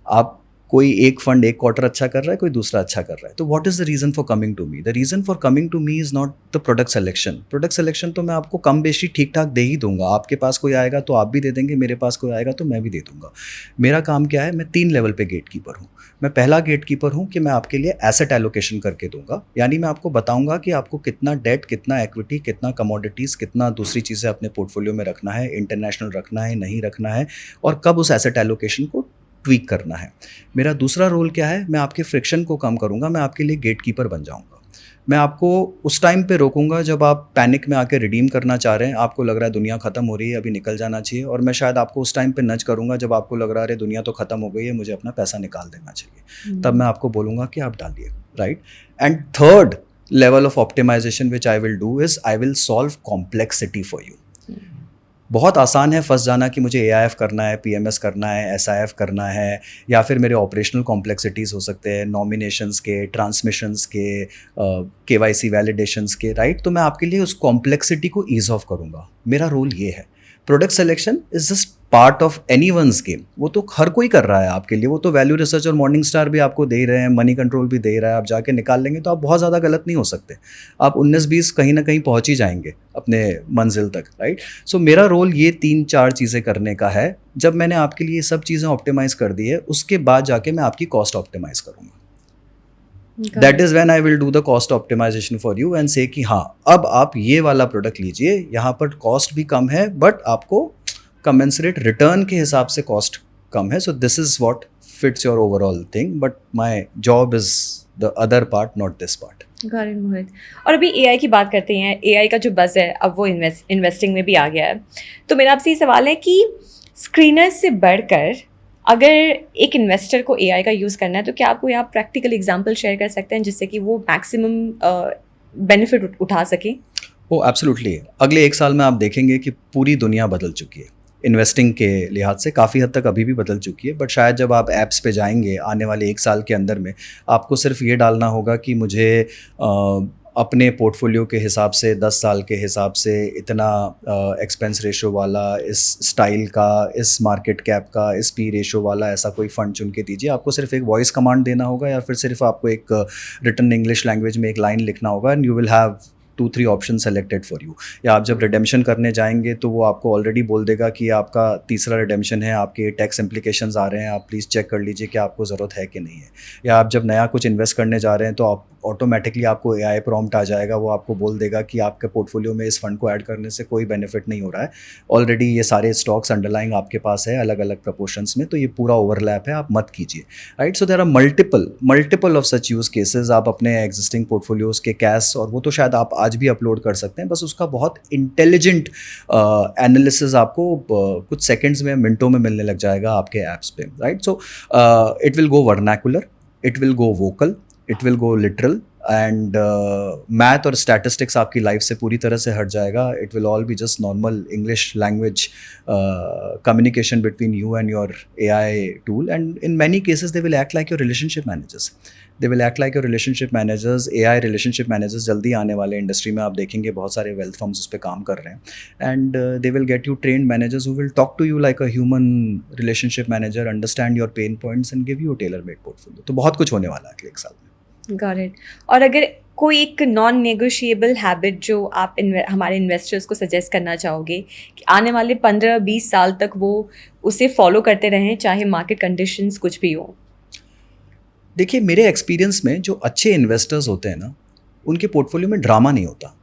आप कोई एक फंड एक क्वार्टर अच्छा कर रहा है, कोई दूसरा अच्छा कर रहा है, तो what is the reason for coming to me? The reason for coming to me is not the product selection. Product selection तो मैं आपको कम बेशी ठीक ठाक दे ही दूंगा. आपके पास कोई आएगा तो आप भी दे देंगे, मेरे पास कोई आएगा तो मैं भी दे दूंगा. मेरा काम क्या है? मैं 3 लेवल पे गेट कीपर हूँ. मैं पहला गेट कीपर हूँ कि मैं आपके लिए एसेट एलोकेशन करके दूंगा, यानी मैं आपको बताऊंगा कि आपको कितना डेट, कितना इक्विटी, कितना कमोडिटीज़, कितना दूसरी चीज़ें अपने पोर्टफोलियो में रखना है, इंटरनेशनल रखना है, नहीं रखना है, और कब उस एसेट एलोकेशन को ट्वीक करना है. मेरा दूसरा रोल क्या है? मैं आपके फ्रिक्शन को कम करूंगा, मैं आपके लिए गेट कीपर बन जाऊंगा. मैं आपको उस टाइम पे रोकूंगा जब आप पैनिक में आके रिडीम करना चाह रहे हैं, आपको लग रहा है दुनिया ख़त्म हो रही है, अभी निकल जाना चाहिए, और मैं शायद आपको उस टाइम पे नच करूंगा जब आपको लग रहा है दुनिया तो ख़त्म हो गई है, मुझे अपना पैसा निकाल देना चाहिए. तब मैं आपको बोलूँगा कि आप डालिए, right? And third level of optimisation which I will do is I will solve complexity for you. बहुत आसान है फंस जाना कि मुझे AIF करना है, PMS करना है, SIF करना है, या फिर मेरे ऑपरेशनल कॉम्प्लेक्सिटीज़ हो सकते हैं, नॉमिनेशंस के, ट्रांसमिशंस के, KYC वैलिडेशंस के, राइट? तो मैं आपके लिए उस कॉम्प्लेक्सिटी को ईज ऑफ करूँगा. मेरा रोल ये है. Product selection is just part of anyone's game. वो तो हर कोई कर रहा है आपके लिए, वो तो वैल्यू रिसर्च और मॉर्निंग स्टार भी आपको दे रहे हैं, मनी कंट्रोल भी दे रहा है, आप जाके निकाल लेंगे तो आप बहुत ज़्यादा गलत नहीं हो सकते. आप 19-20 कहीं ना कहीं पहुंच ही जाएंगे अपने मंजिल तक, राइट? सो मेरा रोल ये 3-4 चीज़ें करने का है. जब मैंने आपके लिए सब चीज़ें ऑप्टिमाइज़ कर दी है, उसके बाद जाके मैं आपकी कॉस्ट ऑप्टिमाइज़ करूँगा. That is when I will do the cost optimisation for you and say कि हाँ, अब आप ये वाला प्रोडक्ट लीजिए, यहाँ पर कॉस्ट भी कम है बट आपको कमेंसरेट रिटर्न के हिसाब से कॉस्ट कम है. So this is what fits your overall thing, but my job is the other part, not this part. Got it Mohit. और अभी AI की बात करते हैं. AI का जो बज़ है अब वो इन्वेस्टिंग में भी आ गया है. तो मेरा आपसे ये सवाल है कि स्क्रीनर से बढ़कर अगर एक इन्वेस्टर को AI का यूज़ करना है तो क्या आप कोई प्रैक्टिकल एग्जांपल शेयर कर सकते हैं जिससे कि वो मैक्सिमम बेनिफिट उठा सके? Oh absolutely. अगले 1 साल में आप देखेंगे कि पूरी दुनिया बदल चुकी है. इन्वेस्टिंग के लिहाज से काफ़ी हद तक अभी भी बदल चुकी है, बट शायद जब आप ऐप्स पे जाएंगे आने वाले 1 साल के अंदर में, आपको सिर्फ ये डालना होगा कि मुझे अपने पोर्टफोलियो के हिसाब से 10 साल के हिसाब से इतना एक्सपेंस रेशो वाला, इस स्टाइल का, इस मार्केट कैप का, इस पी रेशो वाला ऐसा कोई फ़ंड चुन के दीजिए. आपको सिर्फ एक वॉइस कमांड देना होगा या फिर सिर्फ आपको एक रिटन इंग्लिश लैंग्वेज में एक लाइन लिखना होगा and you will have 2-3 option selected for you. या आप जब रिडेम्पशन करने जाएंगे तो वो आपको ऑलरेडी बोल देगा कि आपका तीसरा रिडेम्पशन है, आपके टैक्स इम्प्लीकेशंस आ रहे हैं, आप प्लीज़ चेक कर लीजिए कि आपको ज़रूरत है कि नहीं है. या आप जब नया कुछ इन्वेस्ट करने जा रहे हैं तो आप ऑटोमेटिकली आपको AI प्रॉम्प्ट आ जाएगा, वो आपको बोल देगा कि आपके पोर्टफोलियो में इस फंड को ऐड करने से कोई बेनिफिट नहीं हो रहा है, ऑलरेडी ये सारे स्टॉक्स अंडरलाइंग आपके पास है अलग अलग प्रपोर्शंस में, तो ये पूरा ओवरलैप है, आप मत कीजिए, right. So there are multiple of such use cases. आप अपने एग्जिस्टिंग पोर्टफोलियोज़ के कैश, और वो तो शायद आप आज भी अपलोड कर सकते हैं, बस उसका बहुत इंटेलिजेंट एनालिसिस आपको कुछ सेकेंड्स में, मिनटों में मिलने लग जाएगा आपके ऐप्स पे, right. So it will go vernacular, it will go vocal, it will go literal, and math और स्टैटिस्टिक्स आपकी लाइफ से पूरी तरह से हट जाएगा। It will all be just normal English language communication between you and your AI tool, and in many cases they will act like your relationship managers. They will act like your relationship managers. AI relationship managers जल्दी आने वाले industry में, आप देखेंगे बहुत सारे wealth firms उस पर काम कर रहे हैं, and they will get you trained managers who will talk to you like a human relationship manager, understand your pain points and give you a tailor made portfolio. तो बहुत कुछ होने वाला है अगले एक साल में। Got it. और अगर कोई एक नॉन नेगोशिएबल हैबिट जो आप हमारे इन्वेस्टर्स को सजेस्ट करना चाहोगे कि आने वाले 15-20 साल तक वो उसे फॉलो करते रहें, चाहे मार्केट कंडीशंस कुछ भी हो? देखिए, मेरे एक्सपीरियंस में जो अच्छे इन्वेस्टर्स होते हैं ना, उनके पोर्टफोलियो में ड्रामा नहीं होता,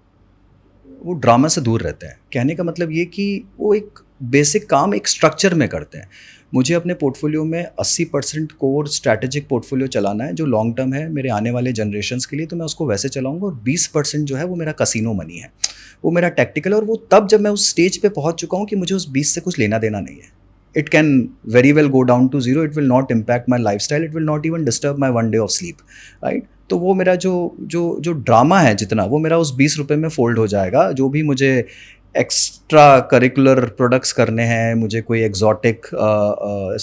वो ड्रामा से दूर रहते हैं। कहने का मतलब ये कि वो एक बेसिक काम एक स्ट्रक्चर में करते हैं। मुझे अपने पोर्टफोलियो में 80% कोर स्ट्रैटेजिक पोर्टफोलियो चलाना है जो लॉन्ग टर्म है मेरे आने वाले जनरेशंस के लिए, तो मैं उसको वैसे चलाऊंगा, और 20% जो है वो मेरा कसिनो मनी है, वो मेरा टैक्टिकल, और वो तब जब मैं उस स्टेज पे पहुंच चुका हूँ कि मुझे उस 20 से कुछ लेना देना नहीं है। It can very well go down to zero. It will not impact my lifestyle. It will not even disturb my one day of sleep, right? तो वो मेरा जो ड्रामा है जितना, वो मेरा उस 20 रुपये में फोल्ड हो जाएगा। जो भी मुझे एक्स्ट्रा करिकुलर प्रोडक्ट्स करने हैं, मुझे कोई एग्जॉटिक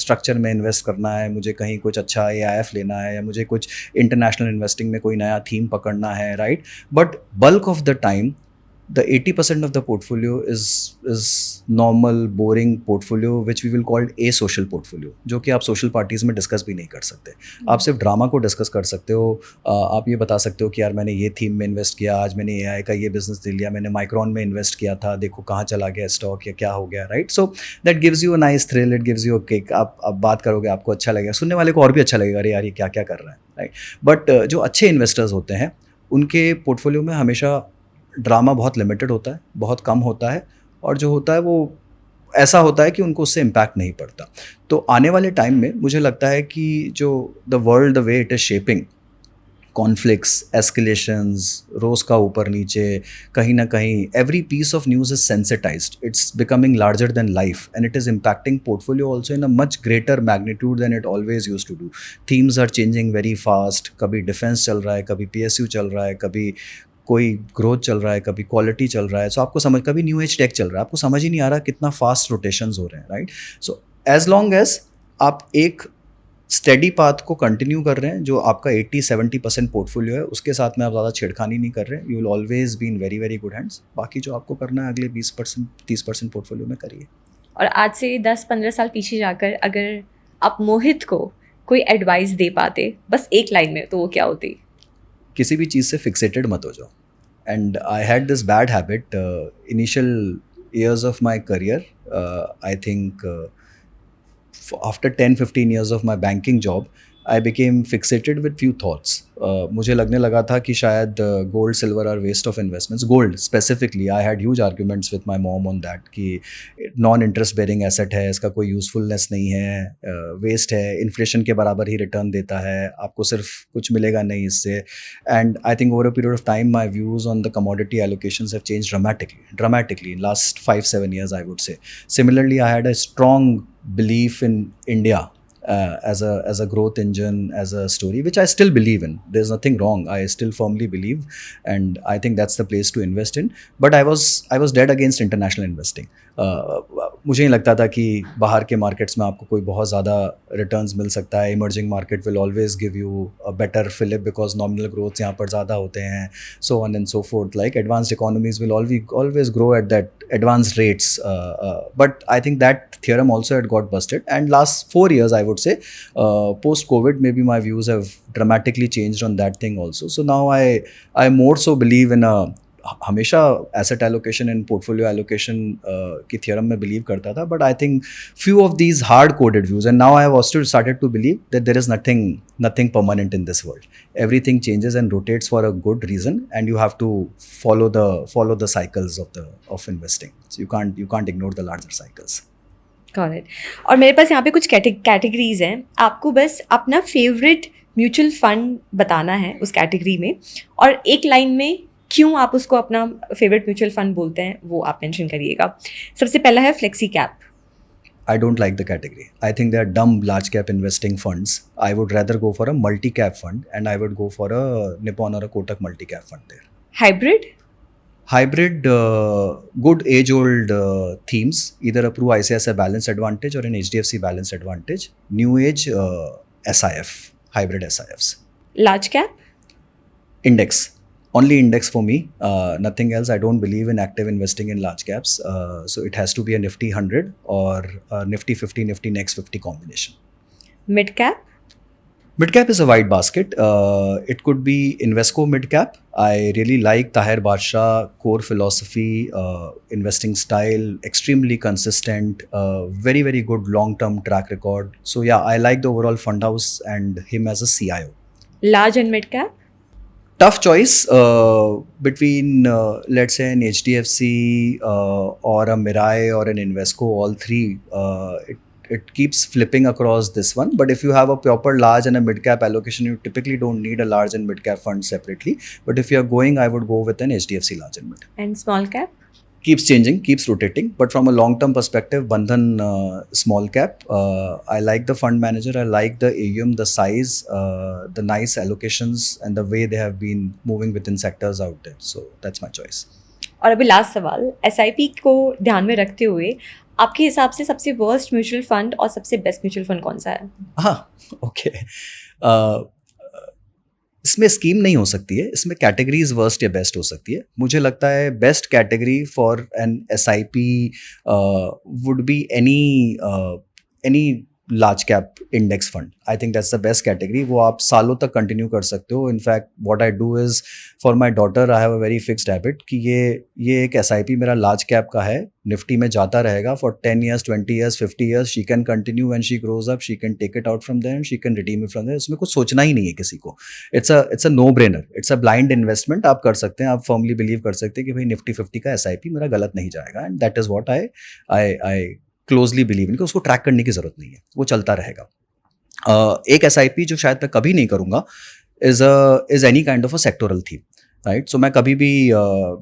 स्ट्रक्चर में इन्वेस्ट करना है, मुझे कहीं कुछ अच्छा AIF लेना है, या मुझे कुछ इंटरनेशनल इन्वेस्टिंग में कोई नया थीम पकड़ना है, right. But bulk of the time the 80% of the portfolio is normal boring portfolio which we will call a social portfolio, जो कि आप सोशल पार्टीज़ में डिस्कस भी नहीं कर सकते। आप सिर्फ ड्रामा को डिस्कस कर सकते हो। आप ये बता सकते हो कि यार मैंने ये थीम में इन्वेस्ट किया, आज मैंने AI का ये बिजनेस दे लिया, मैंने माइक्रॉन में इन्वेस्ट किया था, देखो कहाँ चला गया स्टॉक या क्या हो गया, right. So that gives you a nice thrill, it gives you a kick. आप बात करोगे, आपको अच्छा लगेगा, सुनने वाले को और भी अच्छा लगेगा, अरे यार ये क्या क्या कर रहा है, राइट। बट जो अच्छे इन्वेस्टर्स होते हैं उनके पोर्टफोलियो में हमेशा ड्रामा बहुत लिमिटेड होता है, बहुत कम होता है, और जो होता है वो ऐसा होता है कि उनको उससे इम्पैक्ट नहीं पड़ता। तो आने वाले टाइम में मुझे लगता है कि जो the world the way it is shaping, conflicts, escalations, रोज़ का ऊपर नीचे, कहीं ना कहीं every piece of news is sensitized, it's becoming larger than life, and it is impacting portfolio also in a much greater magnitude than it always use to do. Themes are changing very fast, कभी defence चल रहा है, कभी PSU चल रहा है, कभी कोई ग्रोथ चल रहा है, कभी क्वालिटी चल रहा है। सो आपको समझ, कभी न्यू एज टेक चल रहा है, आपको समझ ही नहीं आ रहा कितना फास्ट रोटेशंस हो रहे हैं, right. So as long as आप एक स्टेडी पाथ को कंटिन्यू कर रहे हैं, जो आपका 80-70% पोर्टफोलियो है, उसके साथ में आप ज़्यादा छेड़खानी नहीं कर रहे हैं, you will always be in very very good hands. बाकी जो आपको करना है अगले 20%-30% पोर्टफोलियो में करिए। और आज से 10-15 साल पीछे जाकर अगर आप मोहित को कोई एडवाइस दे पाते बस एक लाइन में, तो वो क्या होती? किसी भी चीज़ से फिक्सेटेड मत हो जाओ। And I had this bad habit initial years of my career. I think after 10-15 years of my banking job, I became fixated with few thoughts. मुझे लगने लगा था कि शायद gold, silver are waste of investments. Gold specifically, I had huge arguments with my mom on that कि non-interest bearing asset है, इसका कोई usefulness नहीं है, waste है, inflation के बराबर ही return देता है, आपको सिर्फ कुछ मिलेगा नहीं इससे। And I think over a period of time, my views on the commodity allocations have changed dramatically in last 5-7 years, I would say. Similarly, I had a strong belief in India as a growth engine, as a story, which I still believe in. There's nothing wrong. I still firmly believe, and I think that's the place to invest in. But I was dead against international investing. मुझे नहीं लगता था कि बाहर के markets में आपको कोई बहुत ज़्यादा रिटर्न्स मिल सकता है। Emerging market will always give you a better fillip because nominal growths यहाँ पर ज़्यादा होते हैं, so on and so forth. Like advanced economies will always grow at that advanced rates, but I think that theorem also had got busted, and last 4 years I would say, post COVID, maybe my views have dramatically changed on that thing also. So now I more so believe in हमेशा asset allocation and portfolio allocation की theorem में believe करता था, but I think few of these hard coded views and now I have also started to believe that there is nothing permanent in this world. Everything changes and rotates for a good reason and you have to follow the cycles of investing. So you can't ignore the larger cycles. Correct. और मेरे पास यहाँ पे कुछ categories हैं. आपको बस अपना favourite mutual fund बताना है उस कैटेगरी में, और एक लाइन में क्यों आप उसको अपना फेवरेट म्यूचुअल फंड बोलते हैं वो आप मेंशन करिएगा. सबसे पहला है flexi cap. I don't like the category. I think they are dumb large cap investing funds. I would rather go for a multi cap fund, and I would go for a Nippon or a Kotak multi cap fund there. Hybrid, good age old themes, either a Pru ICICI Balanced Advantage or an HDFC Balanced Advantage. New age SIF, hybrid SIFs. Large cap? Index. Only index for me, nothing else. I don't believe in active investing in large caps. So it has to be a Nifty 100 or a Nifty 50, Nifty Next 50 combination. Mid cap? Mid cap is a wide basket. It could be Invesco mid cap. I really like Tahir Badshah core philosophy, investing style, extremely consistent, very, very good long-term track record. So yeah, I like the overall fund house and him as a CIO. Large and mid cap? Tough choice between let's say an HDFC or a Mirai or an Invesco. All three, it keeps flipping across this one. But if you have a proper large and a mid cap allocation, you typically don't need a large and mid cap fund separately. But if you are going, I would go with an HDFC large and mid. And small cap? Keeps changing, keeps rotating, but from a long-term perspective, Bandhan small cap. I like the fund manager. I like the AUM, the size, the nice allocations, and the way they have been moving within sectors out there. So that's my choice. और अभी last सवाल, SIP को ध्यान में रखते हुए आपके हिसाब से सबसे वर्स्ट म्यूचुअल फंड और सबसे बेस्ट म्यूचुअल फंड कौन सा है? हाँ, ओके. इसमें स्कीम नहीं हो सकती है, इसमें कैटेगरीज वर्स्ट या बेस्ट हो सकती है. मुझे लगता है best category for an SIP would be any large cap index fund. I think that's the best category. वो आप सालों तक कंटिन्यू कर सकते हो. In fact what I do is for my daughter I have a very fixed habit कि ये एक SIP मेरा लार्ज कैप का है, निफ्टी में जाता रहेगा for 10 years, 20 years, 50 years. She can continue when she grows up, she can take it out from there and she can redeem it from there. उसमें कुछ सोचना ही नहीं है किसी को. It's a no brainer, it's a blind investment. आप कर सकते हैं, आप फर्मली बिलीव कर सकते हैं कि भाई निफ्टी 50 का SIP मेरा गलत नहीं जाएगा, and that is what I closely believe in कि उसको ट्रैक करने की जरूरत नहीं है, वो चलता रहेगा. एक SIP जो शायद मैं कभी नहीं करूँगा is any kind of a sectoral theme, right. So मैं कभी भी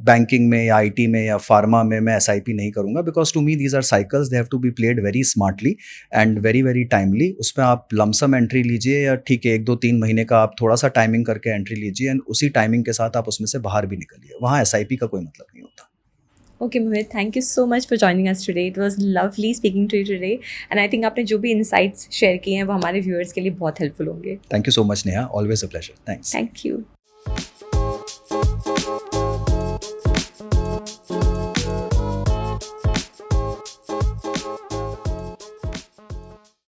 बैंकिंग में या IT में या फार्मा में मैं SIP नहीं करूँगा, because to me these are cycles, they have to be played very smartly and very very timely. उसमें आप लमसम एंट्री लीजिए या ठीक है 1-2-3 महीने का आप थोड़ा सा टाइमिंग करके एंट्री लीजिए, एंड उसी टाइमिंग के साथ आप उसमें से बाहर भी निकलिए. वहाँ SIP का कोई मतलब नहीं होता. Okay, Mohit, thank you so much for joining us today. It was lovely speaking to you today. And I think आपने जो भी insights share किए हैं वो हमारे viewers के लिए बहुत helpful होंगे. Thank you so much, Neha. Always a pleasure. Thanks. Thank you.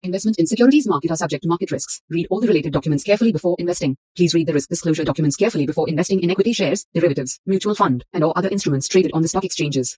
Investment in securities market are subject to market risks. Read all the related documents carefully before investing. Please read the risk disclosure documents carefully before investing in equity shares, derivatives, mutual fund, and or other instruments traded on the stock exchanges.